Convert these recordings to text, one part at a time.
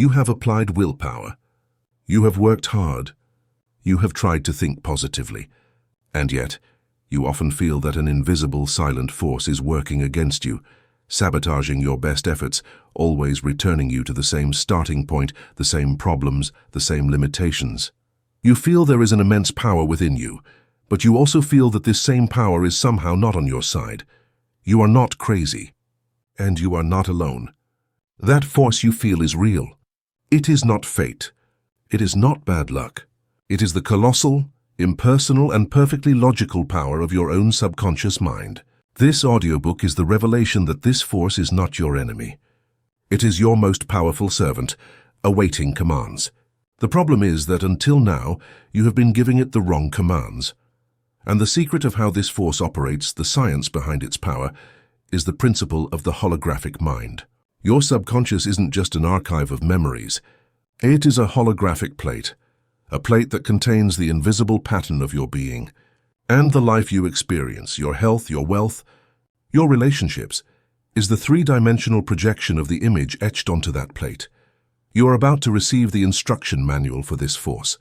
You have applied willpower. You have worked hard. You have tried to think positively. And yet, you often feel that an invisible, silent force is working against you, sabotaging your best efforts, always returning you to the same starting point, the same problems, the same limitations. You feel there is an immense power within you, but you also feel that this same power is somehow not on your side. You are not crazy, and you are not alone. That force you feel is real. It is not fate. It is not bad luck. It is the colossal, impersonal, and perfectly logical power of your own subconscious mind. This audiobook is the revelation that this force is not your enemy. It is your most powerful servant, awaiting commands. The problem is that until now, you have been giving it the wrong commands. And the secret of how this force operates, the science behind its power, is the principle of the holographic mind. Your subconscious isn't just an archive of memories. It is a holographic plate, a plate that contains the invisible pattern of your being, and the life you experience, your health, your wealth, your relationships, is the three-dimensional projection of the image etched onto that plate. You are about to receive the instruction manual for this force.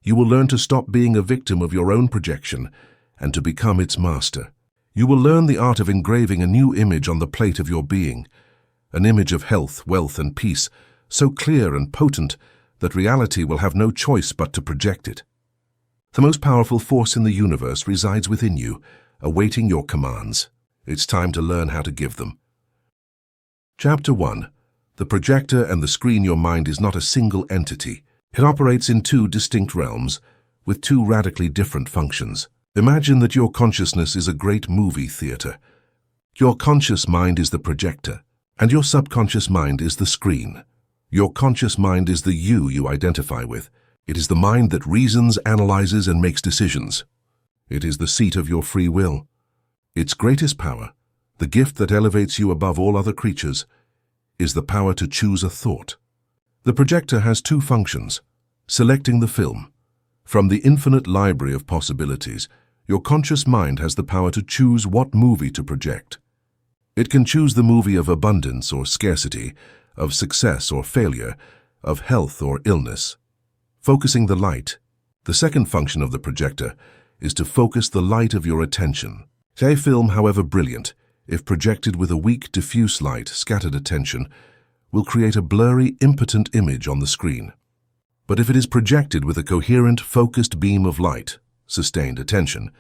You will learn to stop being a victim of your own projection and to become its master. You will learn the art of engraving a new image on the plate of your being, an image of health, wealth, and peace, so clear and potent that reality will have no choice but to project it. The most powerful force in the universe resides within you, awaiting your commands. It's time to learn how to give them. Chapter 1. The projector and the screen. Your mind is not a single entity. It operates in two distinct realms, with two radically different functions. Imagine that your consciousness is a great movie theater. Your conscious mind is the projector, and your subconscious mind is the screen. Your conscious mind is the you identify with. It is the mind that reasons, analyzes, and makes decisions. It is the seat of your free will. Its greatest power, the gift that elevates you above all other creatures, is the power to choose a thought. The projector has two functions: selecting the film. From the infinite library of possibilities, your conscious mind has the power to choose what movie to project. It can choose the movie of abundance or scarcity, of success or failure, of health or illness. Focusing the light. The second function of the projector is to focus the light of your attention. A film, however brilliant, if projected with a weak, diffuse light, scattered attention, will create a blurry, impotent image on the screen. But if it is projected with a coherent, focused beam of light, sustained attention,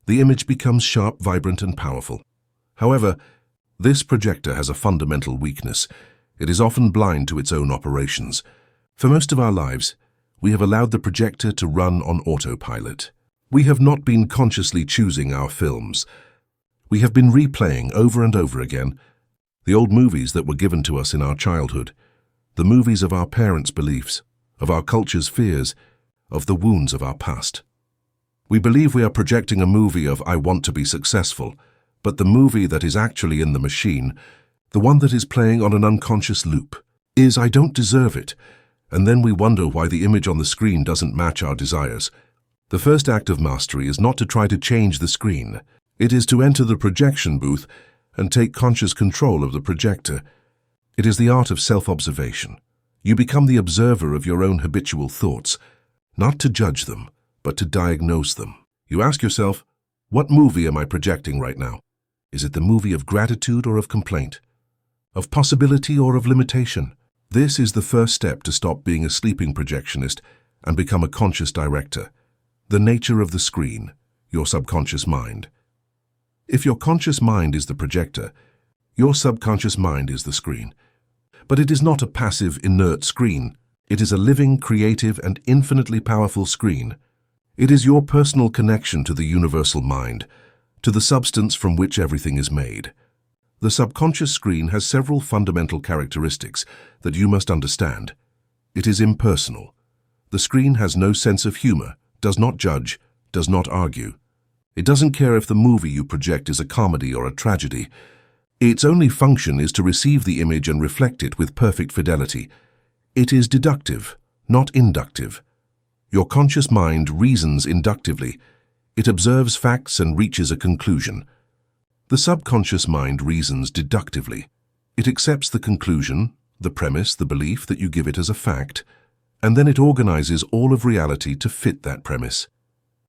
the image becomes sharp, vibrant, and powerful. However, this projector has a fundamental weakness. It is often blind to its own operations. For most of our lives, we have allowed the projector to run on autopilot. We have not been consciously choosing our films. We have been replaying over and over again the old movies that were given to us in our childhood, the movies of our parents' beliefs, of our culture's fears, of the wounds of our past. We believe we are projecting a movie of "I want to be successful," but the movie that is actually in the machine, the one that is playing on an unconscious loop, is "I don't deserve it," and then we wonder why the image on the screen doesn't match our desires. The first act of mastery is not to try to change the screen. It is to enter the projection booth and take conscious control of the projector. It is the art of self-observation. You become the observer of your own habitual thoughts, not to judge them, but to diagnose them. You ask yourself, what movie am I projecting right now? Is it the movie of gratitude or of complaint? Of possibility or of limitation? This is the first step to stop being a sleeping projectionist and become a conscious director. The nature of the screen, your subconscious mind. If your conscious mind is the projector, your subconscious mind is the screen. But it is not a passive, inert screen. It is a living, creative, and infinitely powerful screen. It is your personal connection to the universal mind, to the substance from which everything is made. The subconscious screen has several fundamental characteristics that you must understand. It is impersonal. The screen has no sense of humor, does not judge, does not argue. It doesn't care if the movie you project is a comedy or a tragedy. Its only function is to receive the image and reflect it with perfect fidelity. It is deductive, not inductive. Your conscious mind reasons inductively. It observes facts and reaches a conclusion. The subconscious mind reasons deductively. It accepts the conclusion, The premise, the belief that you give it as a fact, and then it organizes all of reality to fit that premise.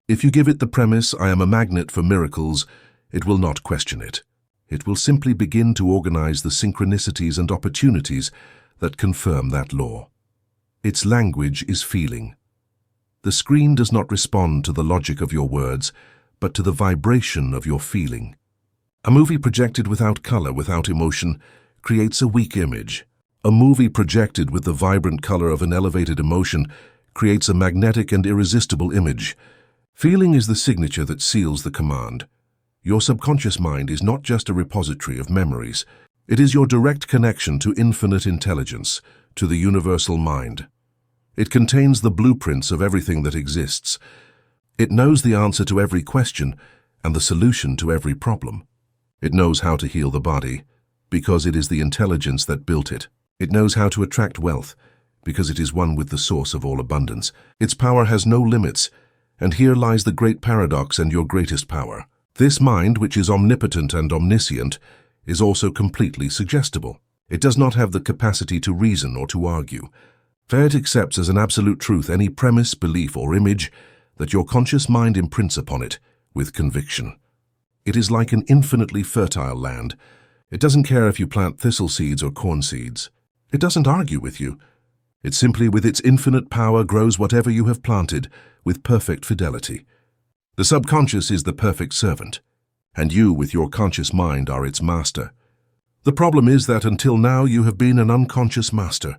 If you give it the premise, I am a magnet for miracles, it will not question it. It will simply begin to organize the synchronicities and opportunities that confirm that law. Its language is feeling. The screen does not respond to the logic of your words, but to the vibration of your feeling. A movie projected without color, without emotion, creates a weak image. A movie projected with the vibrant color of an elevated emotion creates a magnetic and irresistible image. Feeling is the signature that seals the command. Your subconscious mind is not just a repository of memories. It is your direct connection to infinite intelligence, to the universal mind. It contains the blueprints of everything that exists. It knows the answer to every question and the solution to every problem. It knows how to heal the body, because it is the intelligence that built it. It knows how to attract wealth, because it is one with the source of all abundance. Its power has no limits, and here lies the great paradox and your greatest power. This mind, which is omnipotent and omniscient, is also completely suggestible. It does not have the capacity to reason or to argue. It accepts as an absolute truth any premise, belief, or image that your conscious mind imprints upon it with conviction. It is like an infinitely fertile land. It doesn't care if you plant thistle seeds or corn seeds. It doesn't argue with you. It simply, with its infinite power, grows whatever you have planted with perfect fidelity. The subconscious is the perfect servant, and you, with your conscious mind, are its master. The problem is that until now you have been an unconscious master,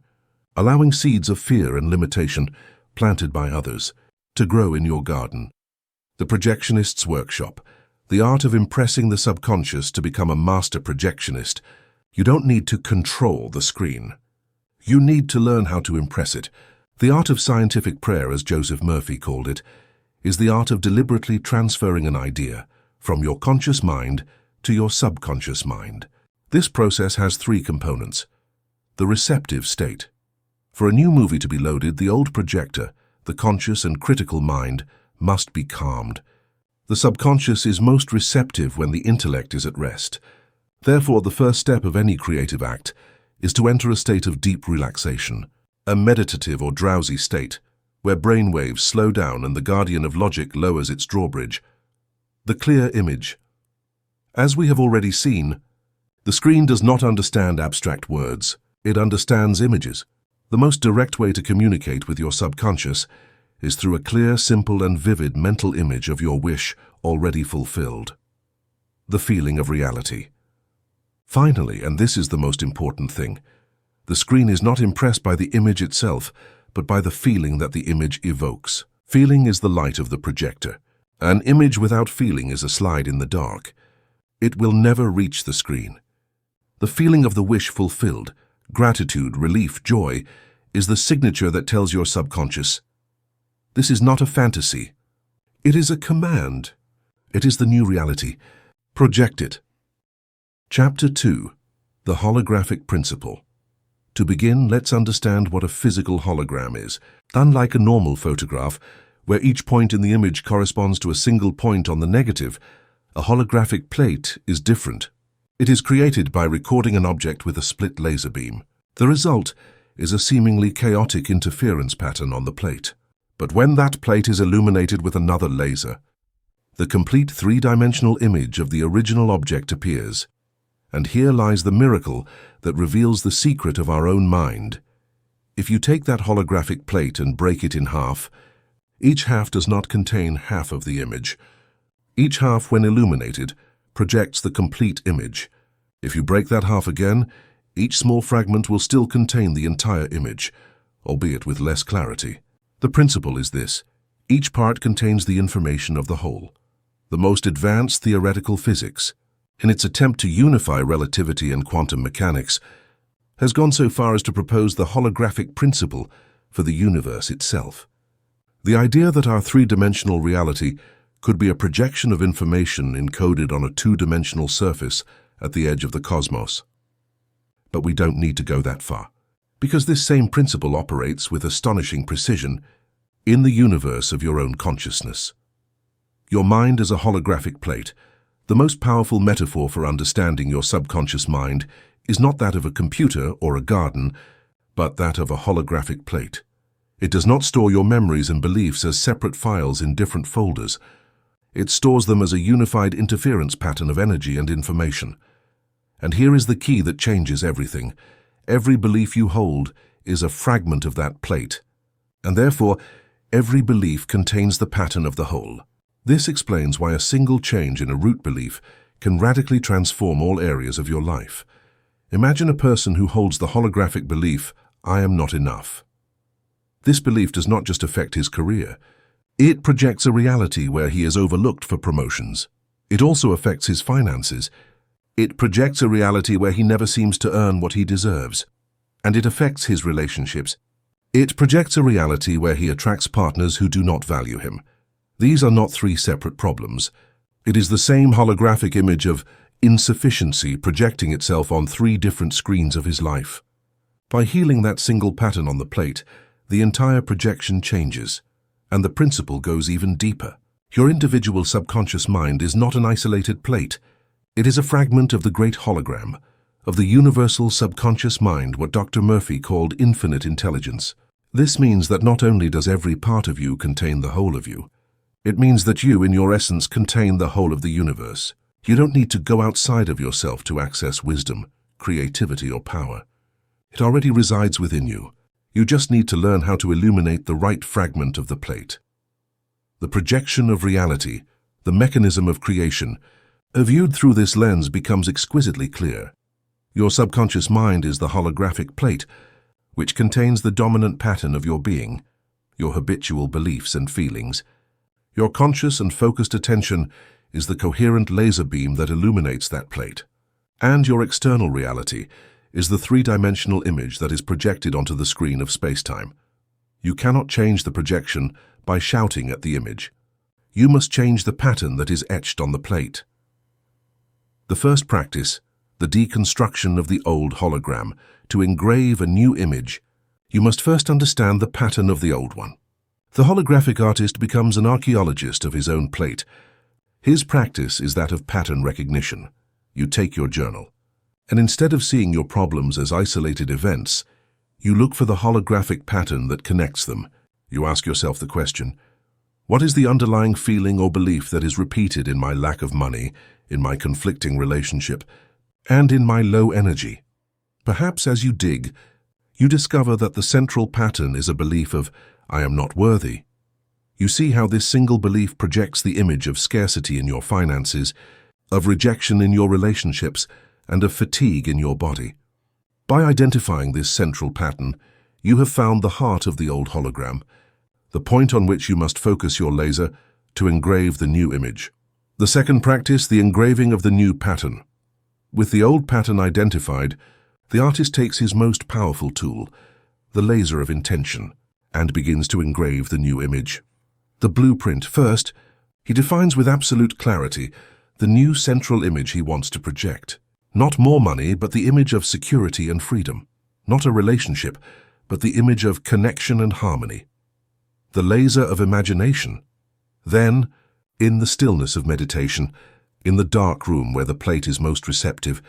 allowing seeds of fear and limitation, planted by others, to grow in your garden. The Projectionist's workshop, the art of impressing the subconscious to become a master projectionist. You don't need to control the screen. You need to learn how to impress it. The art of scientific prayer, as Joseph Murphy called it, is the art of deliberately transferring an idea from your conscious mind to your subconscious mind. This process has three components. The receptive state. For a new movie to be loaded, the old projector, the conscious and critical mind, must be calmed. The subconscious is most receptive when the intellect is at rest. Therefore, the first step of any creative act is to enter a state of deep relaxation, a meditative or drowsy state, where brain waves slow down and the guardian of logic lowers its drawbridge. The clear image. As we have already seen, the screen does not understand abstract words. It understands images. The most direct way to communicate with your subconscious is through a clear, simple, and vivid mental image of your wish already fulfilled. The feeling of reality. Finally, and this is the most important thing, the screen is not impressed by the image itself, but by the feeling that the image evokes. Feeling is the light of the projector. An image without feeling is a slide in the dark. It will never reach the screen. The feeling of the wish fulfilled, gratitude, relief, joy, is the signature that tells your subconscious, this is not a fantasy. It is a command. It is the new reality. Project it. Chapter 2. The Holographic Principle. To begin, let's understand what a physical hologram is. Unlike a normal photograph, where each point in the image corresponds to a single point on the negative, a holographic plate is different. It is created by recording an object with a split laser beam. The result is a seemingly chaotic interference pattern on the plate. But when that plate is illuminated with another laser, the complete three-dimensional image of the original object appears. And here lies the miracle that reveals the secret of our own mind. If you take that holographic plate and break it in half, each half does not contain half of the image. Each half, when illuminated, projects the complete image. If you break that half again, each small fragment will still contain the entire image, albeit with less clarity. The principle is this: each part contains the information of the whole. The most advanced theoretical physics, in its attempt to unify relativity and quantum mechanics, has gone so far as to propose the holographic principle for the universe itself. The idea that our three-dimensional reality could be a projection of information encoded on a two-dimensional surface at the edge of the cosmos. But we don't need to go that far, because this same principle operates with astonishing precision in the universe of your own consciousness. Your mind is a holographic plate. The most powerful metaphor for understanding your subconscious mind is not that of a computer or a garden, but that of a holographic plate. It does not store your memories and beliefs as separate files in different folders. It stores them as a unified interference pattern of energy and information. And here is the key that changes everything. Every belief you hold is a fragment of that plate, and therefore every belief contains the pattern of the whole. This explains why a single change in a root belief can radically transform all areas of your life. Imagine a person who holds the holographic belief, "I am not enough." This belief does not just affect his career. It projects a reality where he is overlooked for promotions. It also affects his finances. It projects a reality where he never seems to earn what he deserves. And it affects his relationships. It projects a reality where he attracts partners who do not value him. These are not three separate problems. It is the same holographic image of insufficiency projecting itself on three different screens of his life. By healing that single pattern on the plate, the entire projection changes, and the principle goes even deeper. Your individual subconscious mind is not an isolated plate. It is a fragment of the great hologram, of the universal subconscious mind, what Dr. Murphy called infinite intelligence. This means that not only does every part of you contain the whole of you, it means that you, in your essence, contain the whole of the universe. You don't need to go outside of yourself to access wisdom, creativity, or power. It already resides within you. You just need to learn how to illuminate the right fragment of the plate. The projection of reality, the mechanism of creation, viewed through this lens becomes exquisitely clear. Your subconscious mind is the holographic plate, which contains the dominant pattern of your being, your habitual beliefs and feelings. Your conscious and focused attention is the coherent laser beam that illuminates that plate. And your external reality is the three-dimensional image that is projected onto the screen of space-time. You cannot change the projection by shouting at the image. You must change the pattern that is etched on the plate. The first practice, the deconstruction of the old hologram. To engrave a new image, you must first understand the pattern of the old one. The holographic artist becomes an archaeologist of his own plate. His practice is that of pattern recognition. You take your journal, and instead of seeing your problems as isolated events, you look for the holographic pattern that connects them. You ask yourself the question, what is the underlying feeling or belief that is repeated in my lack of money, in my conflicting relationship, and in my low energy? Perhaps as you dig, you discover that the central pattern is a belief of, "I am not worthy." You see how this single belief projects the image of scarcity in your finances, of rejection in your relationships, and of fatigue in your body. By identifying this central pattern, you have found the heart of the old hologram, the point on which you must focus your laser to engrave the new image. The second practice, the engraving of the new pattern. With the old pattern identified, the artist takes his most powerful tool, the laser of intention, and begins to engrave the new image. The blueprint. First, he defines with absolute clarity the new central image he wants to project. Not more money, but the image of security and freedom. Not a relationship, but the image of connection and harmony. The laser of imagination. Then, in the stillness of meditation, in the dark room where the plate is most receptive,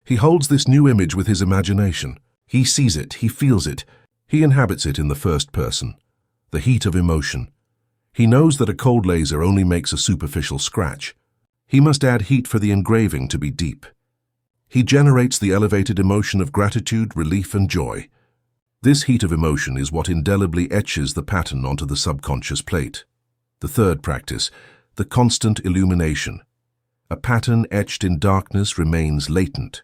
he holds this new image with his imagination. He sees it, he feels it, he inhabits it in the first person. The heat of emotion. He knows that a cold laser only makes a superficial scratch. He must add heat for the engraving to be deep. He generates the elevated emotion of gratitude, relief, and joy. This heat of emotion is what indelibly etches the pattern onto the subconscious plate. The third practice, the constant illumination. A pattern etched in darkness remains latent.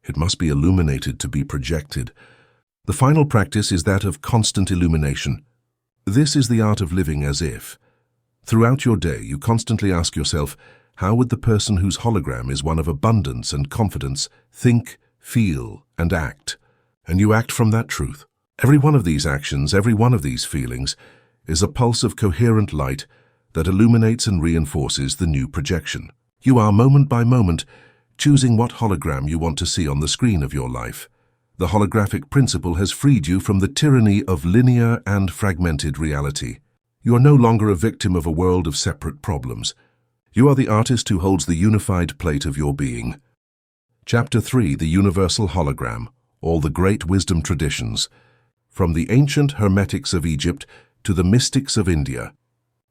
It must be illuminated to be projected. The final practice is that of constant illumination. This is the art of living as if. Throughout your day, you constantly ask yourself, how would the person whose hologram is one of abundance and confidence think, feel, and act? And you act from that truth. Every one of these actions, every one of these feelings, is a pulse of coherent light that illuminates and reinforces the new projection. You are, moment by moment, choosing what hologram you want to see on the screen of your life. The holographic principle has freed you from the tyranny of linear and fragmented reality. You are no longer a victim of a world of separate problems. You are the artist who holds the unified plate of your being. Chapter 3, The Universal Hologram, All the Great Wisdom Traditions, from the ancient Hermetics of Egypt to the mystics of India,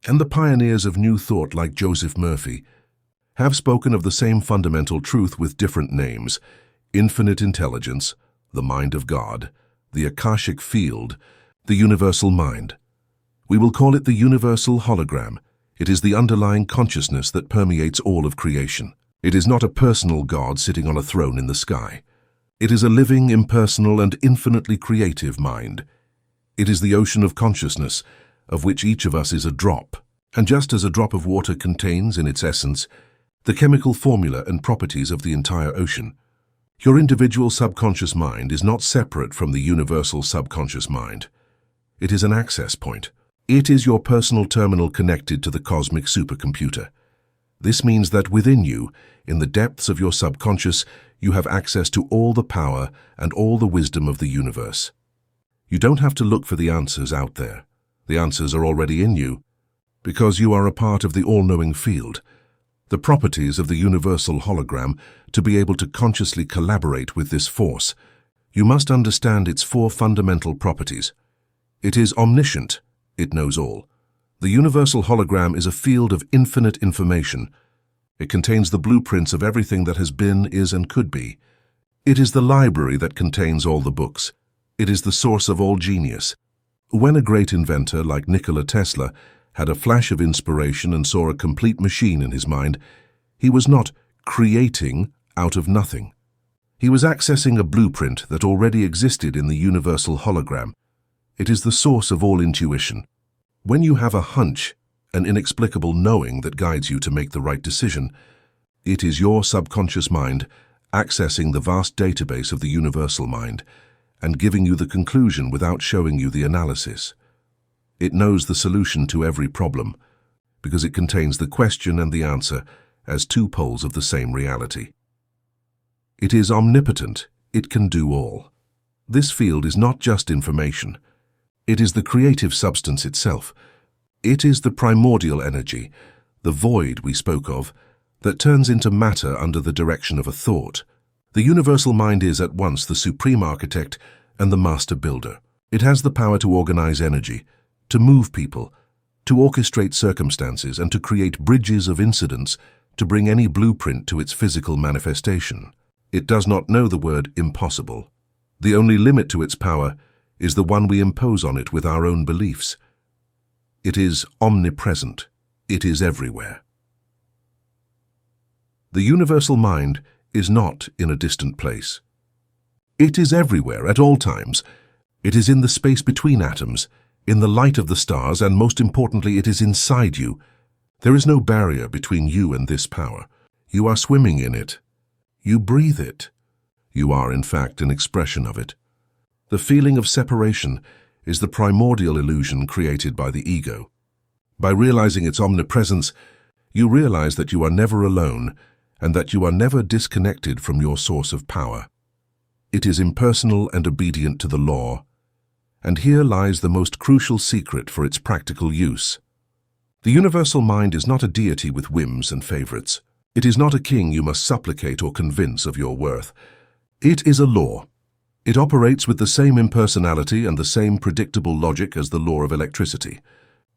and the pioneers of new thought like Joseph Murphy, have spoken of the same fundamental truth with different names: infinite intelligence, the mind of God, the Akashic field, the universal mind. We will call it the universal hologram. It is the underlying consciousness that permeates all of creation. It is not a personal God sitting on a throne in the sky. It is a living, impersonal, and infinitely creative mind. It is the ocean of consciousness, of which each of us is a drop. And just as a drop of water contains, in its essence, the chemical formula and properties of the entire ocean, your individual subconscious mind is not separate from the universal subconscious mind. It is an access point. It is your personal terminal connected to the cosmic supercomputer. This means that within you, in the depths of your subconscious, you have access to all the power and all the wisdom of the universe. You don't have to look for the answers out there. The answers are already in you, because you are a part of the all-knowing field. The properties of the universal hologram, to be able to consciously collaborate with this force, you must understand its 4 fundamental properties. It is omniscient. It knows all. The universal hologram is a field of infinite information. It contains the blueprints of everything that has been, is, and could be. It is the library that contains all the books. It is the source of all genius. When a great inventor like Nikola Tesla had a flash of inspiration and saw a complete machine in his mind, he was not creating out of nothing. He was accessing a blueprint that already existed in the universal hologram. It is the source of all intuition. When you have a hunch, an inexplicable knowing that guides you to make the right decision, it is your subconscious mind accessing the vast database of the universal mind and giving you the conclusion without showing you the analysis. It knows the solution to every problem because it contains the question and the answer as 2 poles of the same reality. It is omnipotent. It can do all. This field is not just information. It is the creative substance itself. It is the primordial energy, the void we spoke of, that turns into matter under the direction of a thought. The universal mind is at once the supreme architect and the master builder. It has the power to organize energy, to move people, to orchestrate circumstances, and to create bridges of incidents to bring any blueprint to its physical manifestation. It does not know the word impossible. The only limit to its power is the one we impose on it with our own beliefs. It is omnipresent. It is everywhere. The universal mind is not in a distant place. It is everywhere at all times. It is in the space between atoms, in the light of the stars, and most importantly, it is inside you. There is no barrier between you and this power. You are swimming in it. You breathe it. You are, in fact, an expression of it. The feeling of separation is the primordial illusion created by the ego. By realizing its omnipresence, you realize that you are never alone and that you are never disconnected from your source of power. It is impersonal and obedient to the law, and here lies the most crucial secret for its practical use. The universal mind is not a deity with whims and favorites. It is not a king you must supplicate or convince of your worth. It is a law. It operates with the same impersonality and the same predictable logic as the law of electricity.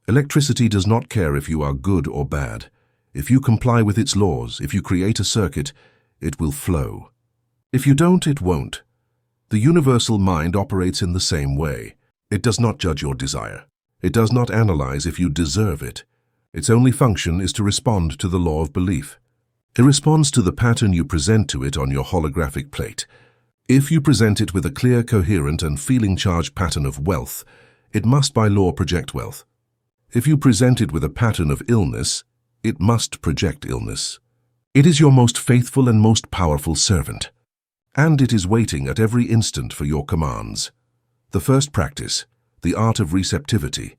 Electricity does not care if you are good or bad. If you comply with its laws, if you create a circuit, it will flow. If you don't, it won't. The universal mind operates in the same way. It does not judge your desire. It does not analyze if you deserve it. Its only function is to respond to the law of belief. It responds to the pattern you present to it on your holographic plate. If you present it with a clear, coherent, and feeling-charged pattern of wealth, it must by law project wealth. If you present it with a pattern of illness, it must project illness. It is your most faithful and most powerful servant, and it is waiting at every instant for your commands. The first practice, the art of receptivity.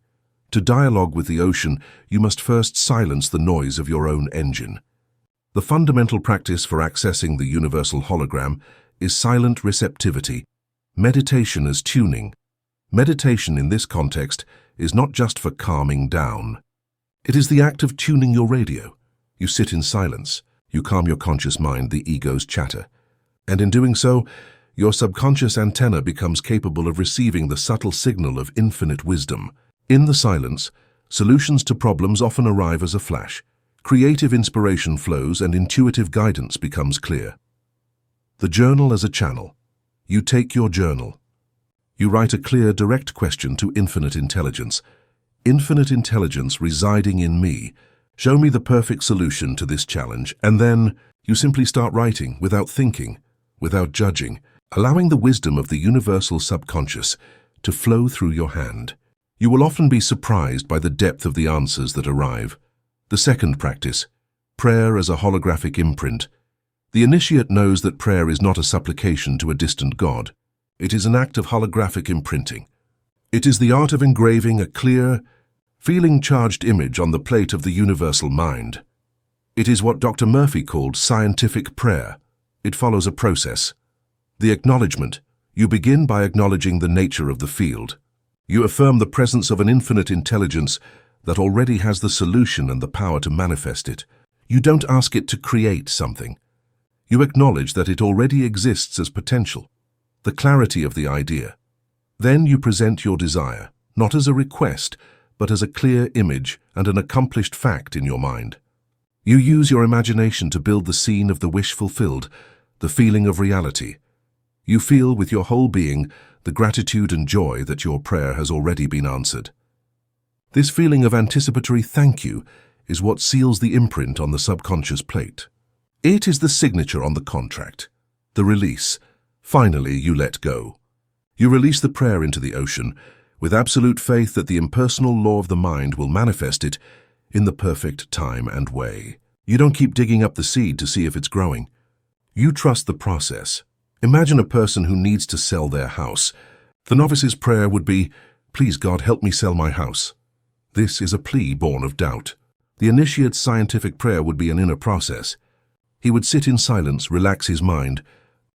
To dialogue with the ocean, you must first silence the noise of your own engine. The fundamental practice for accessing the universal hologram is silent receptivity, meditation as tuning. Meditation in this context is not just for calming down. It is the act of tuning your radio. You sit in silence. You calm your conscious mind, the ego's chatter. And in doing so, your subconscious antenna becomes capable of receiving the subtle signal of infinite wisdom. In the silence, solutions to problems often arrive as a flash. Creative inspiration flows and intuitive guidance becomes clear. The journal as a channel. You take your journal. You write a clear, direct question to infinite intelligence. Infinite intelligence residing in me. Show me the perfect solution to this challenge, and then you simply start writing without thinking, without judging, allowing the wisdom of the universal subconscious to flow through your hand. You will often be surprised by the depth of the answers that arrive. The second practice, prayer as a holographic imprint. The initiate knows that prayer is not a supplication to a distant God. It is an act of holographic imprinting. It is the art of engraving a clear, feeling-charged image on the plate of the universal mind. It is what Dr. Murphy called scientific prayer. It follows a process. The acknowledgement. You begin by acknowledging the nature of the field. You affirm the presence of an infinite intelligence that already has the solution and the power to manifest it. You don't ask it to create something. You acknowledge that it already exists as potential, the clarity of the idea. Then you present your desire, not as a request, but as a clear image and an accomplished fact in your mind. You use your imagination to build the scene of the wish fulfilled, the feeling of reality. You feel with your whole being the gratitude and joy that your prayer has already been answered. This feeling of anticipatory thank you is what seals the imprint on the subconscious plate. It is the signature on the contract, the release. Finally, you let go. You release the prayer into the ocean with absolute faith that the impersonal law of the mind will manifest it in the perfect time and way. You don't keep digging up the seed to see if it's growing. You trust the process. Imagine a person who needs to sell their house. The novice's prayer would be, "Please God, help me sell my house." This is a plea born of doubt. The initiate's scientific prayer would be an inner process. He would sit in silence, relax his mind,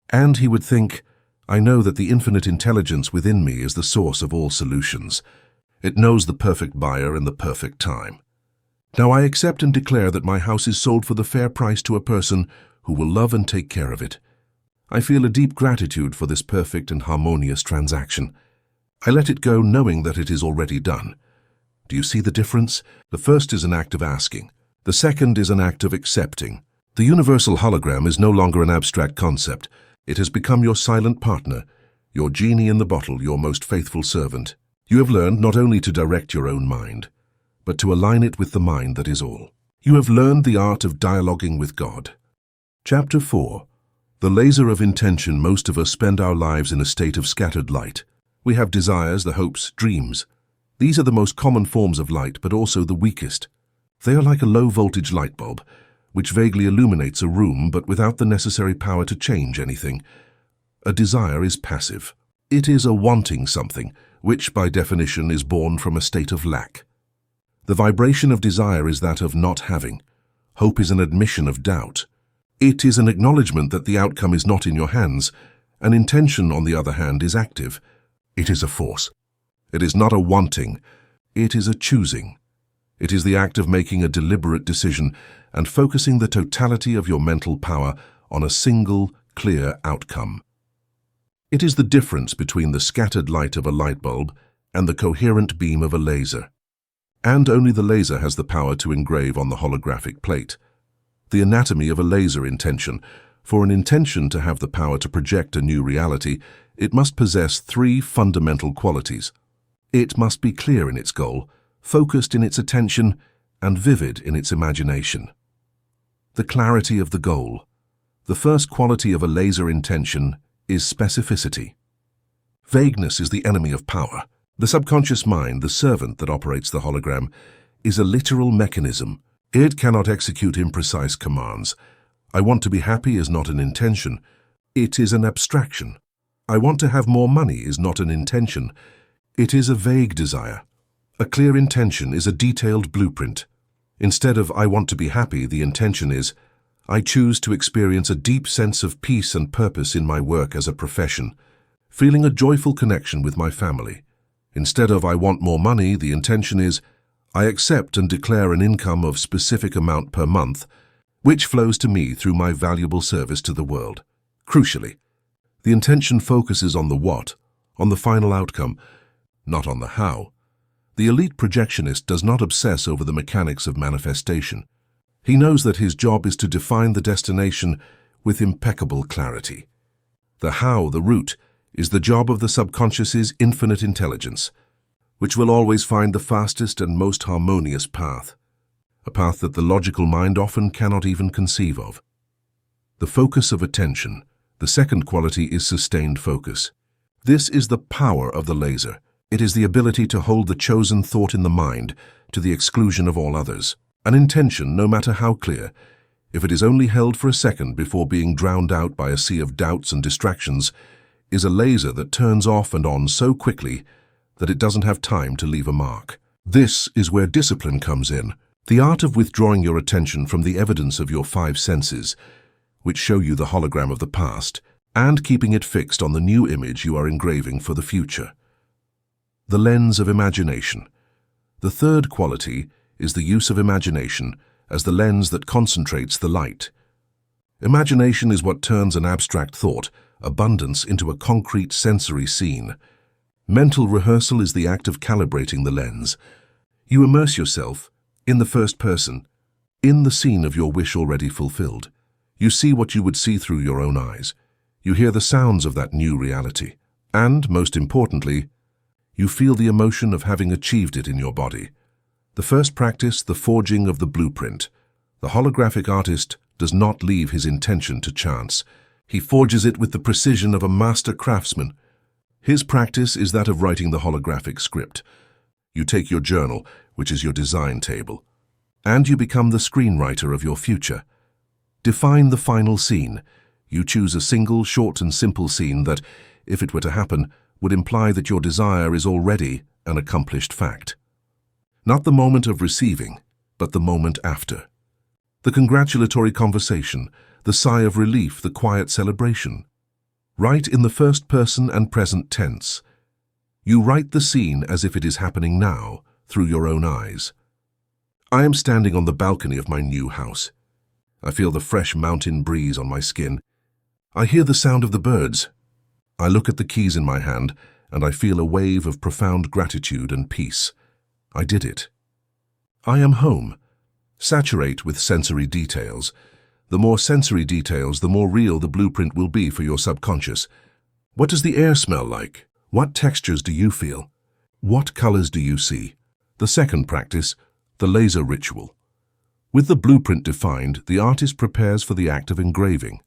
and he would think, "I know that the infinite intelligence within me is the source of all solutions. It knows the perfect buyer and the perfect time. Now I accept and declare that my house is sold for the fair price to a person who will love and take care of it. I feel a deep gratitude for this perfect and harmonious transaction. I let it go knowing that it is already done." Do you see the difference? The first is an act of asking. The second is an act of accepting. The universal hologram is no longer an abstract concept. It has become your silent partner, your genie in the bottle, your most faithful servant. You have learned not only to direct your own mind, but to align it with the mind that is all. You have learned the art of dialoguing with God. Chapter 4. The laser of intention. Most of us spend our lives in a state of scattered light. We have desires, the hopes, dreams. These are the most common forms of light, but also the weakest. They are like a low-voltage light bulb, which vaguely illuminates a room, but without the necessary power to change anything. A desire is passive. It is a wanting something, which by definition is born from a state of lack. The vibration of desire is that of not having. Hope is an admission of doubt. It is an acknowledgement that the outcome is not in your hands. An intention, on the other hand, is active. It is a force. It is not a wanting. It is a choosing. It is the act of making a deliberate decision and focusing the totality of your mental power on a single, clear outcome. It is the difference between the scattered light of a light bulb and the coherent beam of a laser. And only the laser has the power to engrave on the holographic plate. The anatomy of a laser intention. For an intention to have the power to project a new reality, it must possess 3 fundamental qualities. It must be clear in its goal, focused in its attention, and vivid in its imagination. The clarity of the goal. The first quality of a laser intention is specificity. Vagueness is the enemy of power. The subconscious mind, the servant that operates the hologram, is a literal mechanism. It cannot execute imprecise commands. I want to be happy is not an intention. It is an abstraction. I want to have more money is not an intention. It is a vague desire. A clear intention is a detailed blueprint. Instead of "I want to be happy," the intention is, "I choose to experience a deep sense of peace and purpose in my work as a profession, feeling a joyful connection with my family." Instead of "I want more money," the intention is, "I accept and declare an income of specific amount per month, which flows to me through my valuable service to the world." Crucially, the intention focuses on the what, on the final outcome, not on the how. The elite projectionist does not obsess over the mechanics of manifestation. He knows that his job is to define the destination with impeccable clarity. The how, the route, is the job of the subconscious's infinite intelligence, which will always find the fastest and most harmonious path, a path that the logical mind often cannot even conceive of. The focus of attention. The second quality is sustained focus. This is the power of the laser. It is the ability to hold the chosen thought in the mind to the exclusion of all others. An intention, no matter how clear, if it is only held for a second before being drowned out by a sea of doubts and distractions, is a laser that turns off and on so quickly that it doesn't have time to leave a mark. This is where discipline comes in. The art of withdrawing your attention from the evidence of your five senses, which show you the hologram of the past, and keeping it fixed on the new image you are engraving for the future. The lens of imagination. The third quality is the use of imagination as the lens that concentrates the light. Imagination is what turns an abstract thought, abundance, into a concrete sensory scene. Mental rehearsal is the act of calibrating the lens. You immerse yourself, in the first person, in the scene of your wish already fulfilled. You see what you would see through your own eyes. You hear the sounds of that new reality. And, most importantly, you feel the emotion of having achieved it in your body. The first practice, the forging of the blueprint. The holographic artist does not leave his intention to chance. He forges it with the precision of a master craftsman. His practice is that of writing the holographic script. You take your journal, which is your design table, and you become the screenwriter of your future. Define the final scene. You choose a single, short and simple scene that, if it were to happen, would imply that your desire is already an accomplished fact. Not the moment of receiving, but the moment after. The congratulatory conversation, the sigh of relief, the quiet celebration. Write in the first person and present tense. You write the scene as if it is happening now, through your own eyes. I am standing on the balcony of my new house. I feel the fresh mountain breeze on my skin. I hear the sound of the birds. I look at the keys in my hand, and I feel a wave of profound gratitude and peace. I did it. I am home. Saturate with sensory details. The more sensory details, the more real the blueprint will be for your subconscious. What does the air smell like? What textures do you feel? What colors do you see? The second practice, the laser ritual. With the blueprint defined, the artist prepares for the act of engraving.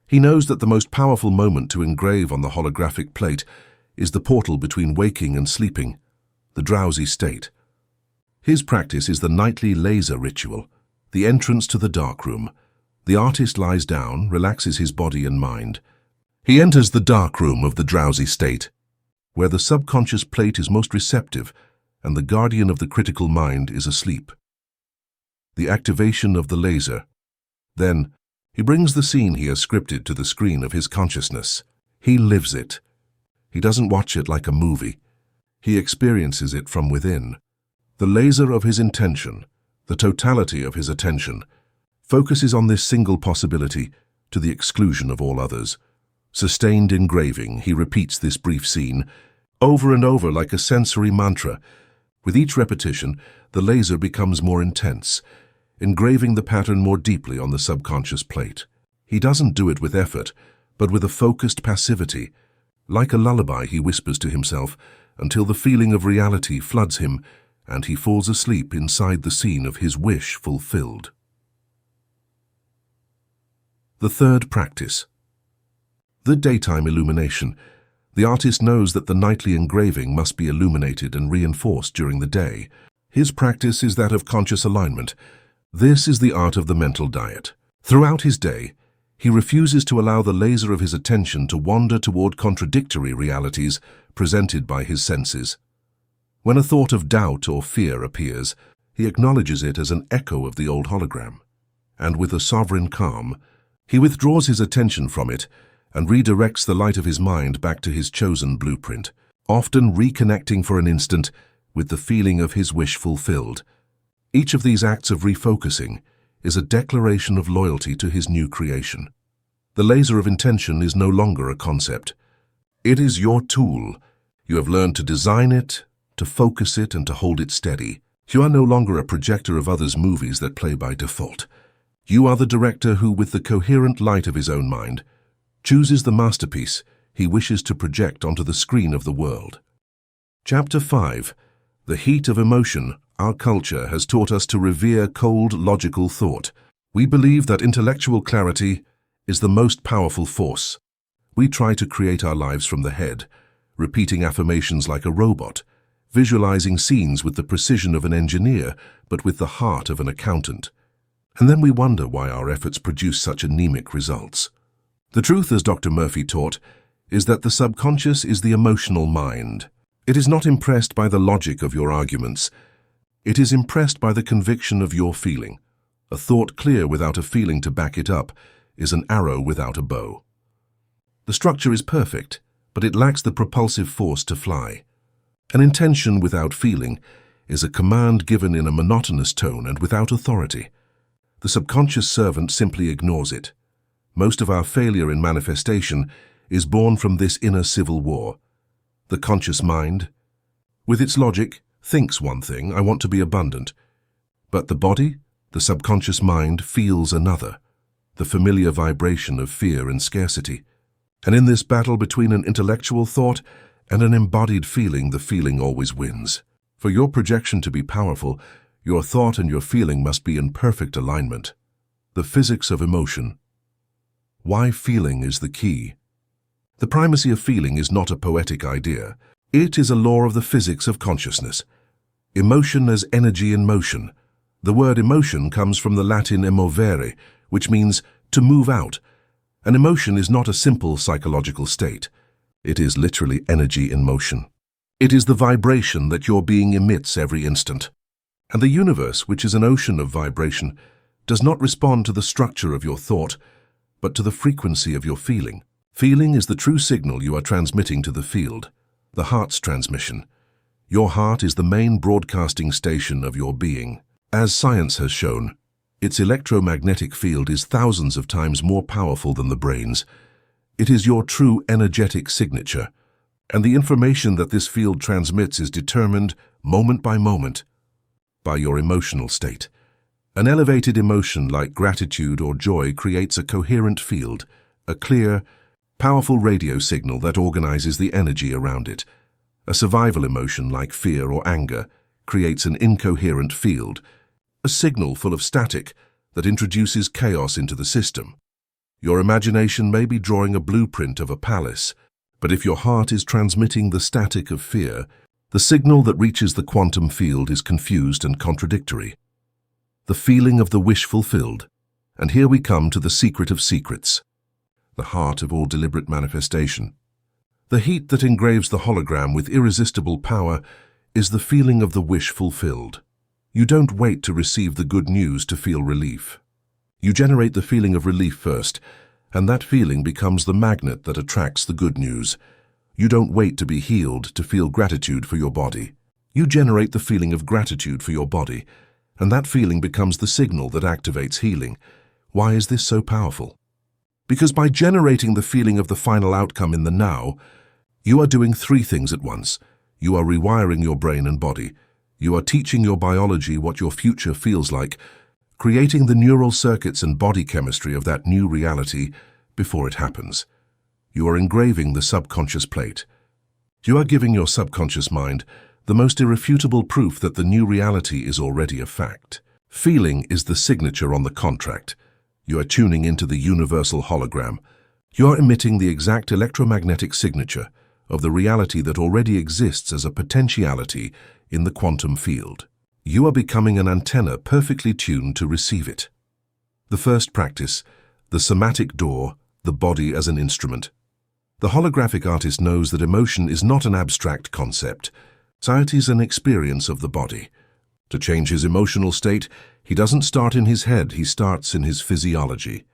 He knows that the most powerful moment to engrave on the holographic plate is the portal between waking and sleeping, the drowsy state. His practice is the nightly laser ritual, the entrance to the darkroom. The artist lies down, relaxes his body and mind. He enters the darkroom of the drowsy state, where the subconscious plate is most receptive and the guardian of the critical mind is asleep. The activation of the laser. Then, he brings the scene he has scripted to the screen of his consciousness. He lives it. He doesn't watch it like a movie. He experiences it from within. The laser of his intention, the totality of his attention, focuses on this single possibility to the exclusion of all others. Sustained engraving, he repeats this brief scene over and over like a sensory mantra. With each repetition, the laser becomes more intense, engraving the pattern more deeply on the subconscious plate. He doesn't do it with effort, but with a focused passivity. Like a lullaby, he whispers to himself until the feeling of reality floods him and he falls asleep inside the scene of his wish fulfilled. The third practice. The daytime illumination. The artist knows that the nightly engraving must be illuminated and reinforced during the day. His practice is that of conscious alignment. This is the art of the mental diet. Throughout his day, he refuses to allow the laser of his attention to wander toward contradictory realities presented by his senses. When a thought of doubt or fear appears, he acknowledges it as an echo of the old hologram, and with a sovereign calm, he withdraws his attention from it and redirects the light of his mind back to his chosen blueprint, often reconnecting for an instant with the feeling of his wish fulfilled. Each of these acts of refocusing is a declaration of loyalty to his new creation. The laser of intention is no longer a concept. It is your tool. You have learned to design it, to focus it, and to hold it steady. You are no longer a projector of others' movies that play by default. You are the director who, with the coherent light of his own mind, chooses the masterpiece he wishes to project onto the screen of the world. Chapter 5. The heat of emotion. Our culture has taught us to revere cold, logical thought. We believe that intellectual clarity is the most powerful force. We try to create our lives from the head, repeating affirmations like a robot, visualizing scenes with the precision of an engineer, but with the heart of an accountant. And then we wonder why our efforts produce such anemic results. The truth, as Dr. Murphy taught, is that the subconscious is the emotional mind. It is not impressed by the logic of your arguments. It is impressed by the conviction of your feeling. A thought clear without a feeling to back it up is an arrow without a bow. The structure is perfect, but it lacks the propulsive force to fly. An intention without feeling is a command given in a monotonous tone and without authority. The subconscious servant simply ignores it. Most of our failure in manifestation is born from this inner civil war. The conscious mind, with its logic, thinks one thing, I want to be abundant. But the body, the subconscious mind, feels another, the familiar vibration of fear and scarcity. And in this battle between an intellectual thought and an embodied feeling, the feeling always wins. For your projection to be powerful, your thought and your feeling must be in perfect alignment. The physics of emotion. Why feeling is the key. The primacy of feeling is not a poetic idea. It is a law of the physics of consciousness. Emotion as energy in motion. The word emotion comes from the Latin emovere, which means to move out. An emotion is not a simple psychological state. It is literally energy in motion. It is the vibration that your being emits every instant. And the universe, which is an ocean of vibration, does not respond to the structure of your thought, but to the frequency of your feeling. Feeling is the true signal you are transmitting to the field, the heart's transmission. Your heart is the main broadcasting station of your being. As science has shown, its electromagnetic field is thousands of times more powerful than the brain's. It is your true energetic signature, and the information that this field transmits is determined, moment by moment, by your emotional state. An elevated emotion like gratitude or joy creates a coherent field, a clear, powerful radio signal that organizes the energy around it. A survival emotion like fear or anger creates an incoherent field, a signal full of static that introduces chaos into the system. Your imagination may be drawing a blueprint of a palace, but if your heart is transmitting the static of fear, the signal that reaches the quantum field is confused and contradictory. The feeling of the wish fulfilled. And here we come to the secret of secrets, the heart of all deliberate manifestation. The heat that engraves the hologram with irresistible power is the feeling of the wish fulfilled. You don't wait to receive the good news to feel relief. You generate the feeling of relief first, and that feeling becomes the magnet that attracts the good news. You don't wait to be healed to feel gratitude for your body. You generate the feeling of gratitude for your body, and that feeling becomes the signal that activates healing. Why is this so powerful? Because by generating the feeling of the final outcome in the now, you are doing three things at once. You are rewiring your brain and body. You are teaching your biology what your future feels like, creating the neural circuits and body chemistry of that new reality before it happens. You are engraving the subconscious plate. You are giving your subconscious mind the most irrefutable proof that the new reality is already a fact. Feeling is the signature on the contract. You are tuning into the universal hologram. You are emitting the exact electromagnetic signature of the reality that already exists as a potentiality in the quantum field. You are becoming an antenna perfectly tuned to receive it. The first practice, the somatic door, the body as an instrument. The holographic artist knows that emotion is not an abstract concept. It is an experience of the body. To change his emotional state, he doesn't start in his head, he starts in his physiology.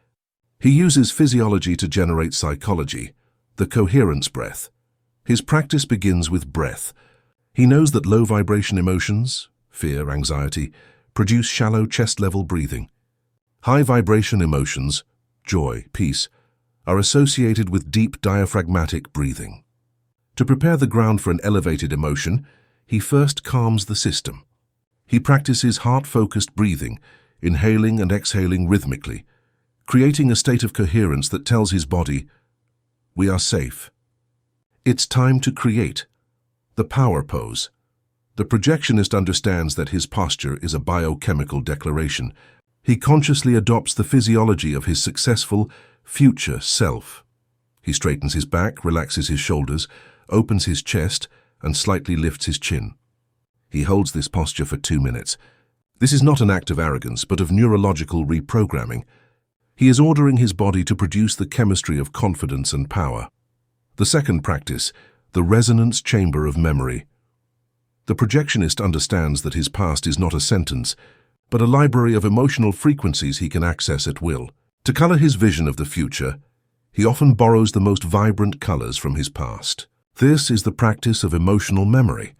He uses physiology to generate psychology, the coherence breath. His practice begins with breath. He knows that low vibration emotions, fear, anxiety, produce shallow chest-level breathing. High vibration emotions, joy, peace, are associated with deep diaphragmatic breathing. To prepare the ground for an elevated emotion, he first calms the system. He practices heart-focused breathing, inhaling and exhaling rhythmically, creating a state of coherence that tells his body, "We are safe." It's time to create. The power pose. The projectionist understands that his posture is a biochemical declaration. He consciously adopts the physiology of his successful, future self. He straightens his back, relaxes his shoulders, opens his chest, and slightly lifts his chin. He holds this posture for 2 minutes. This is not an act of arrogance, but of neurological reprogramming. He is ordering his body to produce the chemistry of confidence and power. The second practice, the resonance chamber of memory. The projectionist understands that his past is not a sentence, but a library of emotional frequencies he can access at will. To color his vision of the future, he often borrows the most vibrant colors from his past. This is the practice of emotional memory.